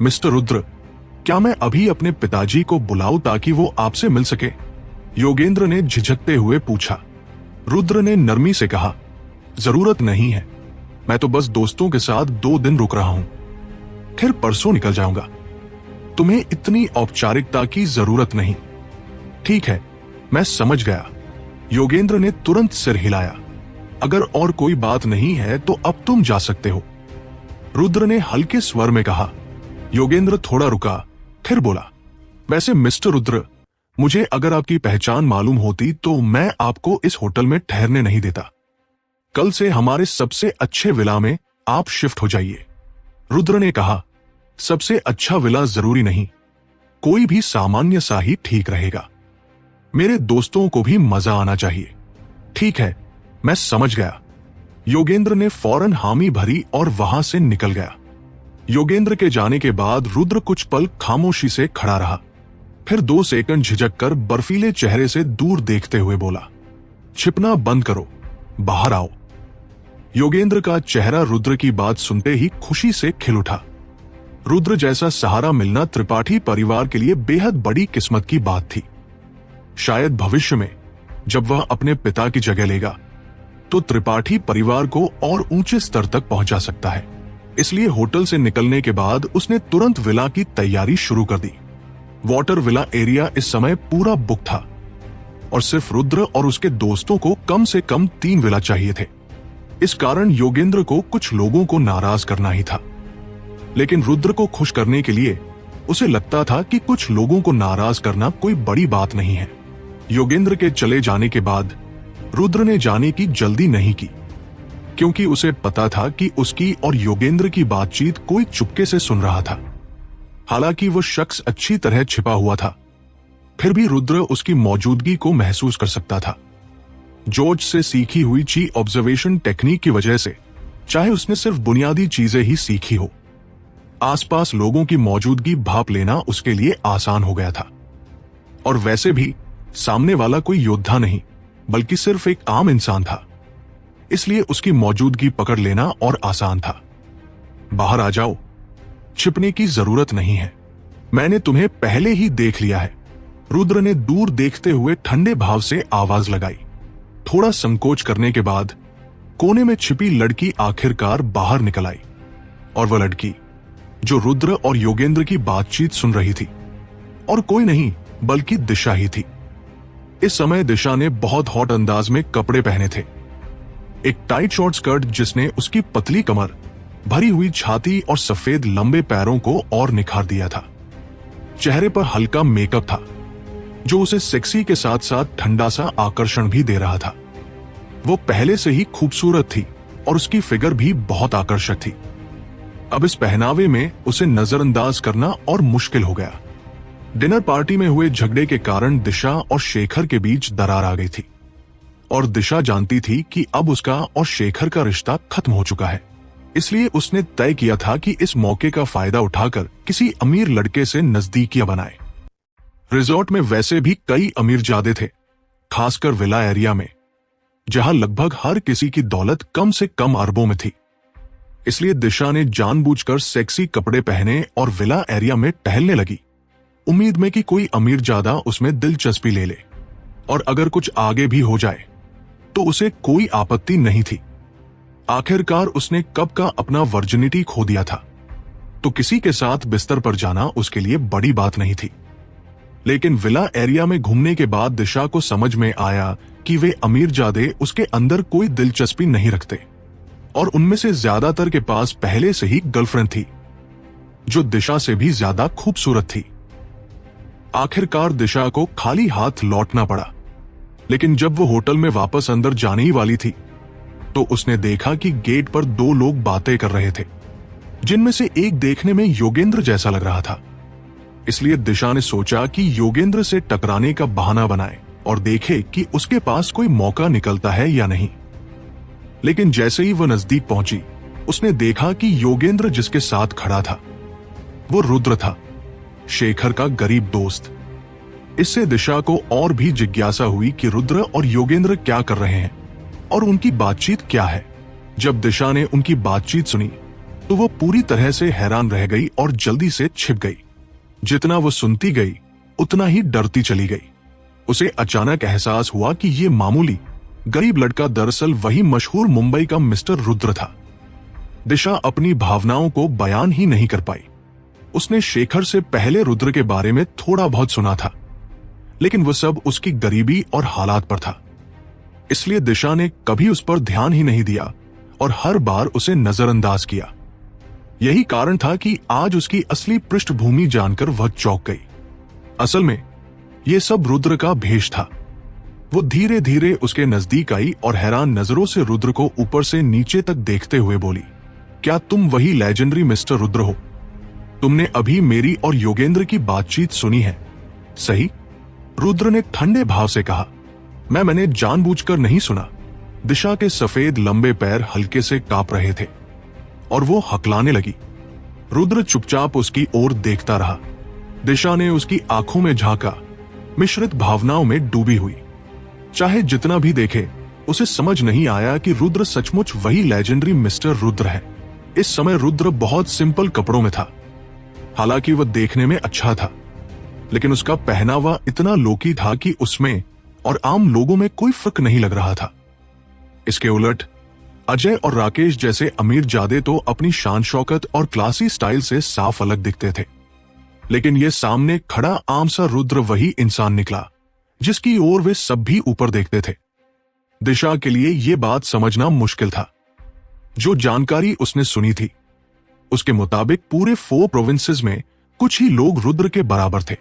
मिस्टर रुद्र, क्या मैं अभी अपने पिताजी को बुलाऊं ताकि वो आपसे मिल सके? योगेंद्र ने झिझकते हुए पूछा। रुद्र ने नरमी से कहा, जरूरत नहीं है, मैं तो बस दोस्तों के साथ 2 दिन रुक रहा हूं, फिर परसों निकल जाऊंगा। तुम्हें इतनी औपचारिकता की जरूरत नहीं। ठीक है, मैं समझ गया। योगेंद्र ने तुरंत सिर हिलाया। अगर और कोई बात नहीं है तो अब तुम जा सकते हो, रुद्र ने हल्के स्वर में कहा। योगेंद्र थोड़ा रुका, फिर बोला, वैसे मिस्टर रुद्र, मुझे अगर आपकी पहचान मालूम होती तो मैं आपको इस होटल में ठहरने नहीं देता। कल से हमारे सबसे अच्छे विला में आप शिफ्ट हो जाइए। रुद्र ने कहा, सबसे अच्छा विला जरूरी नहीं, कोई भी सामान्य सा ही ठीक रहेगा। मेरे दोस्तों को भी मजा आना चाहिए। ठीक है, मैं समझ गया। योगेंद्र ने फौरन हामी भरी और वहां से निकल गया। योगेंद्र के जाने के बाद रुद्र कुछ पल खामोशी से खड़ा रहा, फिर 2 सेकंड झिझक कर बर्फीले चेहरे से दूर देखते हुए बोला, छिपना बंद करो, बाहर आओ। योगेंद्र का चेहरा रुद्र की बात सुनते ही खुशी से खिल उठा। रुद्र जैसा सहारा मिलना त्रिपाठी परिवार के लिए बेहद बड़ी किस्मत की बात थी। शायद भविष्य में जब वह अपने पिता की जगह लेगा तो त्रिपाठी परिवार को और ऊंचे स्तर तक पहुंचा सकता है। इसलिए होटल से निकलने के बाद उसने तुरंत विला की तैयारी शुरू कर दी। वाटर विला एरिया इस समय पूरा बुक था और सिर्फ रुद्र और उसके दोस्तों को कम से कम 3 विला चाहिए थे। इस कारण योगेंद्र को कुछ लोगों को नाराज करना ही था, लेकिन रुद्र को खुश करने के लिए उसे लगता था कि कुछ लोगों को नाराज करना कोई बड़ी बात नहीं है। योगेंद्र के चले जाने के बाद रुद्र ने जाने की जल्दी नहीं की, क्योंकि उसे पता था कि उसकी और योगेंद्र की बातचीत कोई चुपके से सुन रहा था। हालांकि वो शख्स अच्छी तरह छिपा हुआ था, फिर भी रुद्र उसकी मौजूदगी को महसूस कर सकता था। जॉर्ज से सीखी हुई ची ऑब्जर्वेशन टेक्निक की वजह से, चाहे उसने सिर्फ बुनियादी चीजें ही सीखी हो, आसपास लोगों की मौजूदगी भाप लेना उसके लिए आसान हो गया था। और वैसे भी सामने वाला कोई योद्धा नहीं बल्कि सिर्फ एक आम इंसान था, इसलिए उसकी मौजूदगी पकड़ लेना और आसान था। बाहर आ जाओ, छिपने की जरूरत नहीं है, मैंने तुम्हें पहले ही देख लिया है। रुद्र ने दूर देखते हुए ठंडे भाव से आवाज लगाई। थोड़ा संकोच करने के बाद कोने में छिपी लड़की आखिरकार बाहर निकल आई, और वह लड़की जो रुद्र और योगेंद्र की बातचीत सुन रही थी, और कोई नहीं बल्कि दिशा ही थी। इस समय दिशा ने बहुत हॉट अंदाज में कपड़े पहने थे। एक टाइट शॉर्ट स्कर्ट जिसने उसकी पतली कमर, भरी हुई छाती और सफेद लंबे पैरों को और निखार दिया था। चेहरे पर हल्का मेकअप था जो उसे सेक्सी के साथ साथ ठंडा सा आकर्षण भी दे रहा था। वो पहले से ही खूबसूरत थी और उसकी फिगर भी बहुत आकर्षक थी। अब इस पहनावे में उसे नजरअंदाज करना और मुश्किल हो गया। डिनर पार्टी में हुए झगड़े के कारण दिशा और शेखर के बीच दरार आ गई थी और दिशा जानती थी कि अब उसका और शेखर का रिश्ता खत्म हो चुका है। इसलिए उसने तय किया था कि इस मौके का फायदा उठाकर किसी अमीर लड़के से नजदीकियां बनाए। रिजॉर्ट में वैसे भी कई अमीरजादे थे, खासकर विला एरिया में, जहां लगभग हर किसी की दौलत कम से कम अरबों में थी। इसलिए दिशा ने जानबूझकर सेक्सी कपड़े पहने और विला एरिया में टहलने लगी, उम्मीद में कि कोई अमीरजादा उसमें दिलचस्पी ले ले और अगर कुछ आगे भी हो जाए तो उसे कोई आपत्ति नहीं थी। आखिरकार उसने कब का अपना वर्जिनिटी खो दिया था, तो किसी के साथ बिस्तर पर जाना उसके लिए बड़ी बात नहीं थी। लेकिन विला एरिया में घूमने के बाद दिशा को समझ में आया कि वे अमीरजादे उसके अंदर कोई दिलचस्पी नहीं रखते और उनमें से ज्यादातर के पास पहले से ही गर्लफ्रेंड थी जो दिशा से भी ज्यादा खूबसूरत थी। आखिरकार दिशा को खाली हाथ लौटना पड़ा, लेकिन जब वो होटल में वापस अंदर जाने ही वाली थी तो उसने देखा कि गेट पर दो लोग बातें कर रहे थे, जिनमें से एक देखने में योगेंद्र जैसा लग रहा था। इसलिए दिशा ने सोचा कि योगेंद्र से टकराने का बहाना बनाए और देखे कि उसके पास कोई मौका निकलता है या नहीं। लेकिन जैसे ही वह नजदीक पहुंची, उसने देखा कि योगेंद्र जिसके साथ खड़ा था वो रुद्र था, शेखर का गरीब दोस्त। इससे दिशा को और भी जिज्ञासा हुई कि रुद्र और योगेंद्र क्या कर रहे हैं और उनकी बातचीत क्या है। जब दिशा ने उनकी बातचीत सुनी तो वो पूरी तरह से हैरान रह गई और जल्दी से छिप गई। जितना वो सुनती गई उतना ही डरती चली गई। उसे अचानक एहसास हुआ कि ये मामूली गरीब लड़का दरअसल वही मशहूर मुंबई का मिस्टर रुद्र था। दिशा अपनी भावनाओं को बयान ही नहीं कर पाई। उसने शेखर से पहले रुद्र के बारे में थोड़ा बहुत सुना था, लेकिन वह सब उसकी गरीबी और हालात पर था। इसलिए दिशा ने कभी उस पर ध्यान ही नहीं दिया और हर बार उसे नजरअंदाज किया। यही कारण था कि आज उसकी असली पृष्ठभूमि जानकर वह चौंक गई। असल में यह सब रुद्र का भेष था। वो धीरे धीरे उसके नजदीक आई और हैरान नजरों से रुद्र को ऊपर से नीचे तक देखते हुए बोली, क्या तुम वही लेजेंडरी मिस्टर रुद्र हो? तुमने अभी मेरी और योगेंद्र की बातचीत सुनी है, सही? रुद्र ने ठंडे भाव से कहा। मैंने जानबूझकर नहीं सुना। दिशा के सफेद लंबे पैर हल्के से कांप रहे थे और वो हकलाने लगी। रुद्र चुपचाप उसकी ओर देखता रहा। दिशा ने उसकी आंखों में झांका, मिश्रित भावनाओं में डूबी हुई। चाहे जितना भी देखे, उसे समझ नहीं आया कि रुद्र सचमुच वही लेजेंडरी मिस्टर रुद्र है। इस समय रुद्र बहुत सिंपल कपड़ों में था। हालांकि वह देखने में अच्छा था, लेकिन उसका पहनावा इतना लोकी था कि उसमें और आम लोगों में कोई फर्क नहीं लग रहा था। इसके उलट अजय और राकेश जैसे अमीरजादे तो अपनी शान शौकत और क्लासी स्टाइल से साफ अलग दिखते थे, लेकिन यह सामने खड़ा आम सा रुद्र वही इंसान निकला जिसकी ओर वे सब भी ऊपर देखते थे। दिशा के लिए यह बात समझना मुश्किल था। जो जानकारी उसने सुनी थी उसके मुताबिक पूरे 4 प्रोविंसेस में कुछ ही लोग रुद्र के बराबर थे।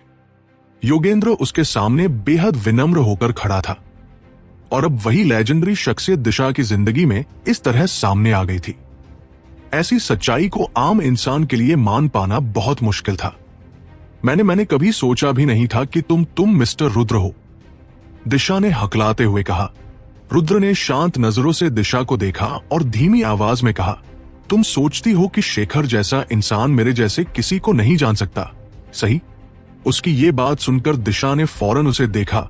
योगेंद्र उसके सामने बेहद विनम्र होकर खड़ा था और अब वही लेजेंडरी शख्सियत दिशा की जिंदगी में इस तरह सामने आ गई थी। ऐसी सच्चाई को आम इंसान के लिए मान पाना बहुत मुश्किल था। मैंने कभी सोचा भी नहीं था कि तुम मिस्टर रुद्र हो, दिशा ने हकलाते हुए कहा। रुद्र ने शांत नजरों से दिशा को देखा और धीमी आवाज में कहा, तुम सोचती हो कि शेखर जैसा इंसान मेरे जैसे किसी को नहीं जान सकता, सही? उसकी ये बात सुनकर दिशा ने फौरन उसे देखा।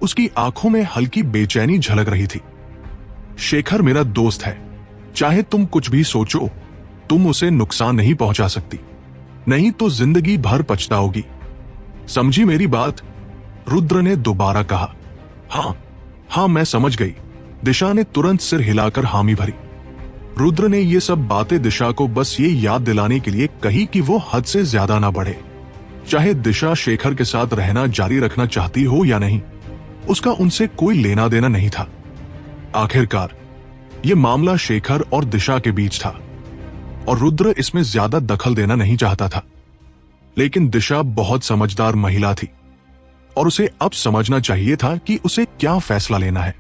उसकी आंखों में हल्की बेचैनी झलक रही थी। शेखर मेरा दोस्त है, चाहे तुम कुछ भी सोचो, तुम उसे नुकसान नहीं पहुंचा सकती, नहीं तो जिंदगी भर पछताओगी। समझी मेरी बात? रुद्र ने दोबारा कहा। हाँ, मैं समझ गई, दिशा ने तुरंत सिर हिलाकर हामी भरी। रुद्र ने ये सब बातें दिशा को बस ये याद दिलाने के लिए कही कि वो हद से ज्यादा ना बढ़े। चाहे दिशा शेखर के साथ रहना जारी रखना चाहती हो या नहीं, उसका उनसे कोई लेना देना नहीं था। आखिरकार यह मामला शेखर और दिशा के बीच था और रुद्र इसमें ज्यादा दखल देना नहीं चाहता था। लेकिन दिशा बहुत समझदार महिला थी और उसे अब समझना चाहिए था कि उसे क्या फैसला लेना है।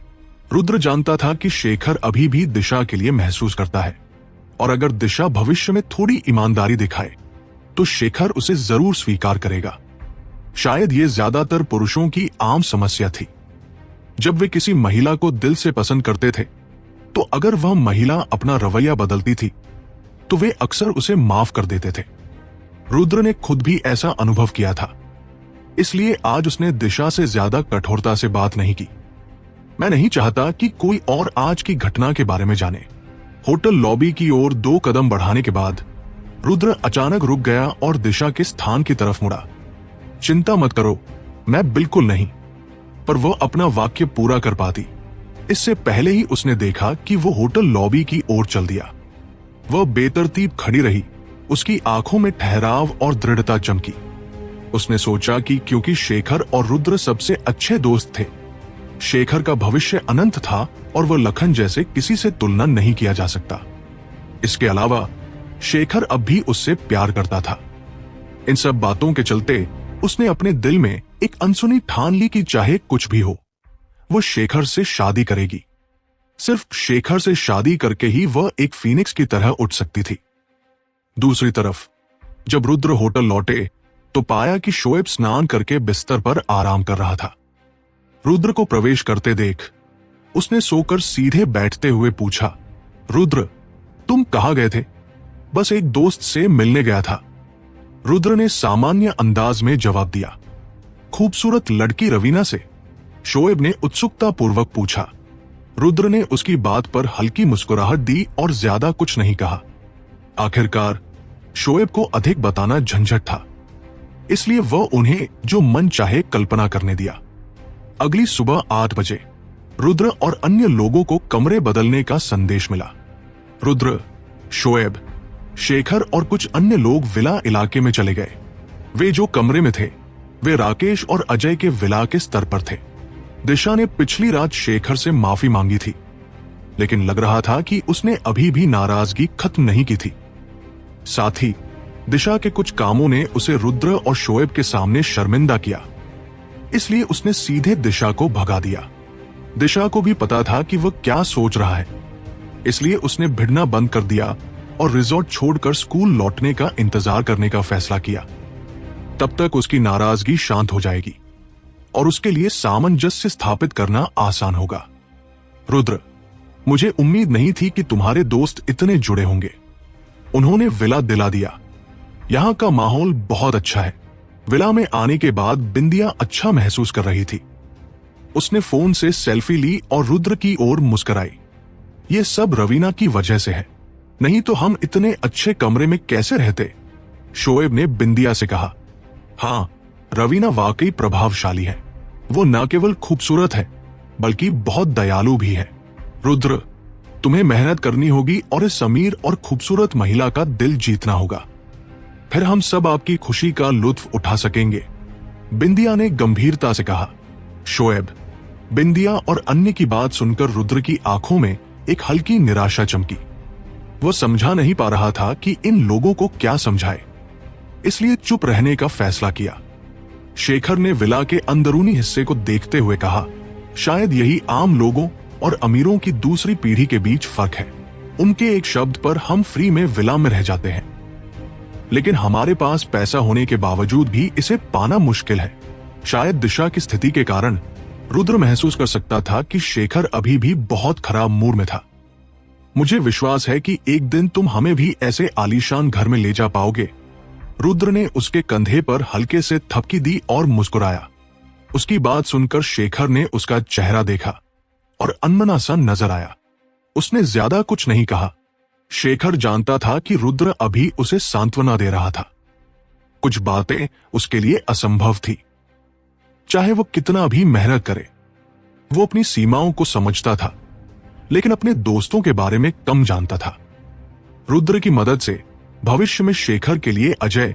रुद्र जानता था कि शेखर अभी भी दिशा के लिए महसूस करता है और अगर दिशा भविष्य में थोड़ी ईमानदारी दिखाए तो शेखर उसे जरूर स्वीकार करेगा। शायद ये ज्यादातर पुरुषों की आम समस्या थी। जब वे किसी महिला को दिल से पसंद करते थे तो अगर वह महिला अपना रवैया बदलती थी तो वे अक्सर उसे माफ कर देते थे। रुद्र ने खुद भी ऐसा अनुभव किया था, इसलिए आज उसने दिशा से ज्यादा कठोरता से बात नहीं की। मैं नहीं चाहता कि कोई और आज की घटना के बारे में जाने। होटल लॉबी की ओर 2 कदम बढ़ाने के बाद रुद्र अचानक रुक गया और दिशा के स्थान की तरफ मुड़ा। चिंता मत करो, मैं बिल्कुल नहीं। पर वह अपना वाक्य पूरा कर पाती इससे पहले ही उसने देखा कि वो होटल लॉबी की ओर चल दिया। वह बेतरतीब खड़ी रही, उसकी आंखों में ठहराव और दृढ़ता चमकी। उसने सोचा कि क्योंकि शेखर और रुद्र सबसे अच्छे दोस्त थे, शेखर का भविष्य अनंत था और वह लखन जैसे किसी से तुलना नहीं किया जा सकता। इसके अलावा शेखर अब भी उससे प्यार करता था। इन सब बातों के चलते उसने अपने दिल में एक अनसुनी ठान ली कि चाहे कुछ भी हो, वो शेखर से शादी करेगी। सिर्फ शेखर से शादी करके ही वह एक फीनिक्स की तरह उठ सकती थी। दूसरी तरफ जब रुद्र होटल लौटे तो पाया कि शोएब स्नान करके बिस्तर पर आराम कर रहा था। रुद्र को प्रवेश करते देख उसने सोकर सीधे बैठते हुए पूछा, रुद्र, तुम कहाँ गए थे? बस एक दोस्त से मिलने गया था। रुद्र ने सामान्य अंदाज में जवाब दिया। खूबसूरत लड़की रवीना से? शोएब ने उत्सुकता पूर्वक पूछा। रुद्र ने उसकी बात पर हल्की मुस्कुराहट दी और ज्यादा कुछ नहीं कहा। आखिरकार शोएब को अधिक बताना झंझट था, इसलिए वह उन्हें जो मन चाहे कल्पना करने दिया। अगली सुबह 8 बजे रुद्र और अन्य लोगों को कमरे बदलने का संदेश मिला। रुद्र, शोएब, शेखर और कुछ अन्य लोग विला इलाके में चले गए। वे जो कमरे में थे वे राकेश और अजय के विला के स्तर पर थे। दिशा ने पिछली रात शेखर से माफी मांगी थी, लेकिन लग रहा था कि उसने अभी भी नाराजगी खत्म नहीं की थी। साथ ही दिशा के कुछ कामों ने उसे रुद्र और शोएब के सामने शर्मिंदा किया, इसलिए उसने सीधे दिशा को भगा दिया। दिशा को भी पता था कि वह क्या सोच रहा है, इसलिए उसने भिड़ना बंद कर दिया और रिजॉर्ट छोड़कर स्कूल लौटने का इंतजार करने का फैसला किया। तब तक उसकी नाराजगी शांत हो जाएगी और उसके लिए सामंजस्य स्थापित करना आसान होगा। रुद्र, मुझे उम्मीद नहीं थी कि तुम्हारे दोस्त इतने जुड़े होंगे। उन्होंने विला दिला दिया। यहां का माहौल बहुत अच्छा है। विला में आने के बाद बिंदिया अच्छा महसूस कर रही थी। उसने फोन से सेल्फी ली और रुद्र की ओर मुस्कुराई। यह सब रवीना की वजह से है, नहीं तो हम इतने अच्छे कमरे में कैसे रहते? शोएब ने बिंदिया से कहा। हाँ, रवीना वाकई प्रभावशाली है। वो न केवल खूबसूरत है बल्कि बहुत दयालु भी है। रुद्र, तुम्हें मेहनत करनी होगी और इस अमीर और खूबसूरत महिला का दिल जीतना होगा, फिर हम सब आपकी खुशी का लुत्फ उठा सकेंगे, बिंदिया ने गंभीरता से कहा। शोएब, बिंदिया और अन्य की बात सुनकर रुद्र की आंखों में एक हल्की निराशा चमकी। वह समझा नहीं पा रहा था कि इन लोगों को क्या समझाए, इसलिए चुप रहने का फैसला किया। शेखर ने विला के अंदरूनी हिस्से को देखते हुए कहा, शायद यही आम लोगों और अमीरों की दूसरी पीढ़ी के बीच फर्क है। उनके एक शब्द पर हम फ्री में विला में रह जाते हैं, लेकिन हमारे पास पैसा होने के बावजूद भी इसे पाना मुश्किल है। शायद दिशा की स्थिति के कारण रुद्र महसूस कर सकता था कि शेखर अभी भी बहुत खराब मूड में था। मुझे विश्वास है कि एक दिन तुम हमें भी ऐसे आलीशान घर में ले जा पाओगे। रुद्र ने उसके कंधे पर हल्के से थपकी दी और मुस्कुराया। उसकी बात सुनकर शेखर ने उसका चेहरा देखा और अनमना सा नजर आया। उसने ज्यादा कुछ नहीं कहा। शेखर जानता था कि रुद्र अभी उसे सांत्वना दे रहा था। कुछ बातें उसके लिए असंभव थी, चाहे वो कितना भी मेहनत करे। वो अपनी सीमाओं को समझता था, लेकिन अपने दोस्तों के बारे में कम जानता था। रुद्र की मदद से भविष्य में शेखर के लिए अजय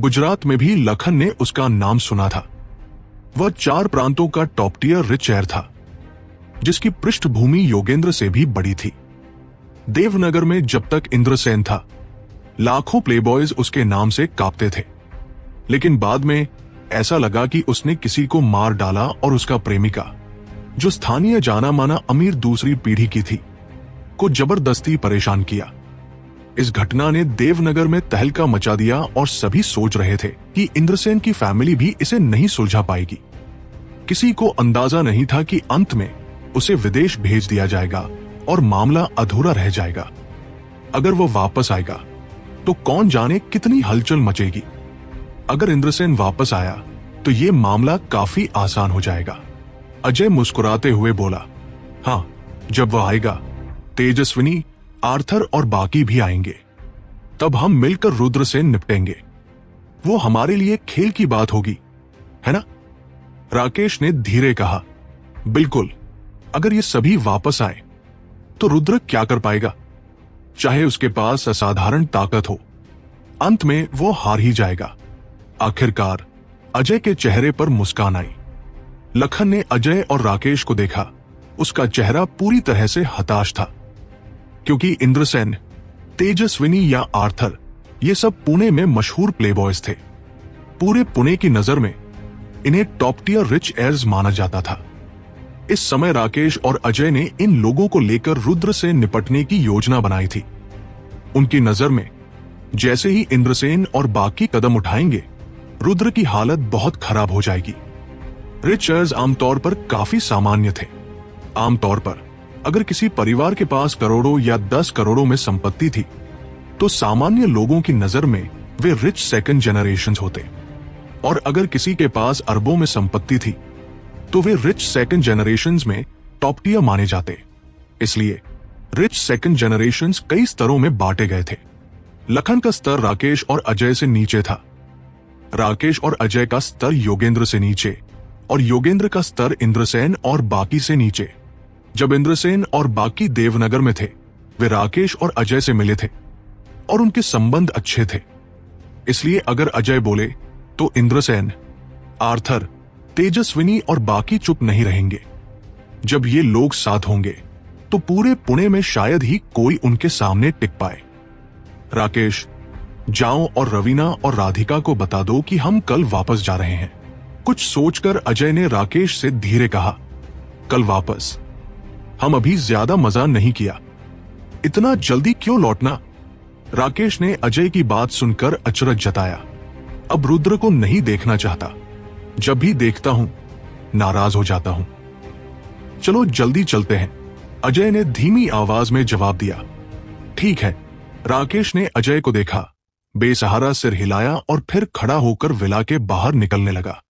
गुजरात में भी लखन ने उसका नाम सुना था। वह 4 प्रांतों का टॉप टियर रिच हेयर था। जिसकी पृष्ठभूमि योगेंद्र से भी बड़ी थी। देवनगर में जब तक इंद्रसेन था, लाखों प्लेबॉयज उसके नाम से कांपते थे, लेकिन बाद में ऐसा लगा कि उसने किसी को मार डाला और उसका प्रेमिका, जो स्थानीय जाना माना अमीर दूसरी पीढ़ी की थी, को जबरदस्ती परेशान किया। इस घटना ने देवनगर में तहलका मचा दिया और सभी सोच रहे थे कि इंद्रसेन की फैमिली भी इसे नहीं सुलझा पाएगी। किसी को अंदाजा नहीं था कि अंत में उसे विदेश भेज दिया जाएगा और मामला अधूरा रह जाएगा। अगर वो वापस आएगा तो कौन जाने कितनी हलचल मचेगी। अगर इंद्रसेन वापस आया तो ये मामला काफी आसान हो जाएगा। अजय मुस्कुराते हुए बोला, हाँ, जब वो आएगा तेजस्विनी, आर्थर और बाकी भी आएंगे। तब हम मिलकर रुद्र से निपटेंगे। वो हमारे लिए खेल की बात होगी, है ना? राकेश ने धीरे कहा, बिल्कुल। अगर ये सभी वापस आए तो रुद्र क्या कर पाएगा? चाहे उसके पास असाधारण ताकत हो, अंत में वो हार ही जाएगा। आखिरकार अजय के चेहरे पर मुस्कान आई। लखन ने अजय और राकेश को देखा। उसका चेहरा पूरी तरह से हताश था, क्योंकि इंद्रसेन, तेजस्विनी या आर्थर, ये सब पुणे में मशहूर प्लेबॉयज थे। पूरे पुणे की नजर में इन्हें टॉप टियर रिच एयर्स माना जाता था। इस समय राकेश और अजय ने इन लोगों को लेकर रुद्र से निपटने की योजना बनाई थी। उनकी नजर में जैसे ही इंद्रसेन और बाकी कदम उठाएंगे, रुद्र की हालत बहुत खराब हो जाएगी। रिच एयर्स आमतौर पर काफी सामान्य थे। आमतौर पर अगर किसी परिवार के पास करोड़ों या 10 करोड़ों में संपत्ति थी, तो सामान्य लोगों की नजर में वे रिच सेकंड जनरेशन होते, और अगर किसी के पास अरबों में संपत्ति थी, तो वे रिच सेकंड जनरेशंस में टॉप टियर माने जाते। इसलिए रिच सेकंड जनरेशंस कई स्तरों में बांटे गए थे। लखन का स्तर राकेश और अजय से नीचे था। राकेश और अजय का स्तर योगेंद्र से नीचे, और योगेंद्र का स्तर इंद्रसेन और बाकी से नीचे। जब इंद्रसेन और बाकी देवनगर में थे, वे राकेश और अजय से मिले थे और उनके संबंध अच्छे थे। इसलिए अगर अजय बोले तो इंद्रसेन, आर्थर, तेजस्विनी और बाकी चुप नहीं रहेंगे। जब ये लोग साथ होंगे तो पूरे पुणे में शायद ही कोई उनके सामने टिक पाए। राकेश, जाओ और रवीना और राधिका को बता दो कि हम कल वापस जा रहे हैं। कुछ सोचकर अजय ने राकेश से धीरे कहा, कल वापस? हम अभी ज्यादा मजा नहीं किया, इतना जल्दी क्यों लौटना? राकेश ने अजय की बात सुनकर अचरज जताया। अब रुद्र को नहीं देखना चाहता। जब भी देखता हूं नाराज हो जाता हूं। चलो जल्दी चलते हैं, अजय ने धीमी आवाज में जवाब दिया। ठीक है। राकेश ने अजय को देखा, बेसहारा सिर हिलाया और फिर खड़ा होकर विला के बाहर निकलने लगा।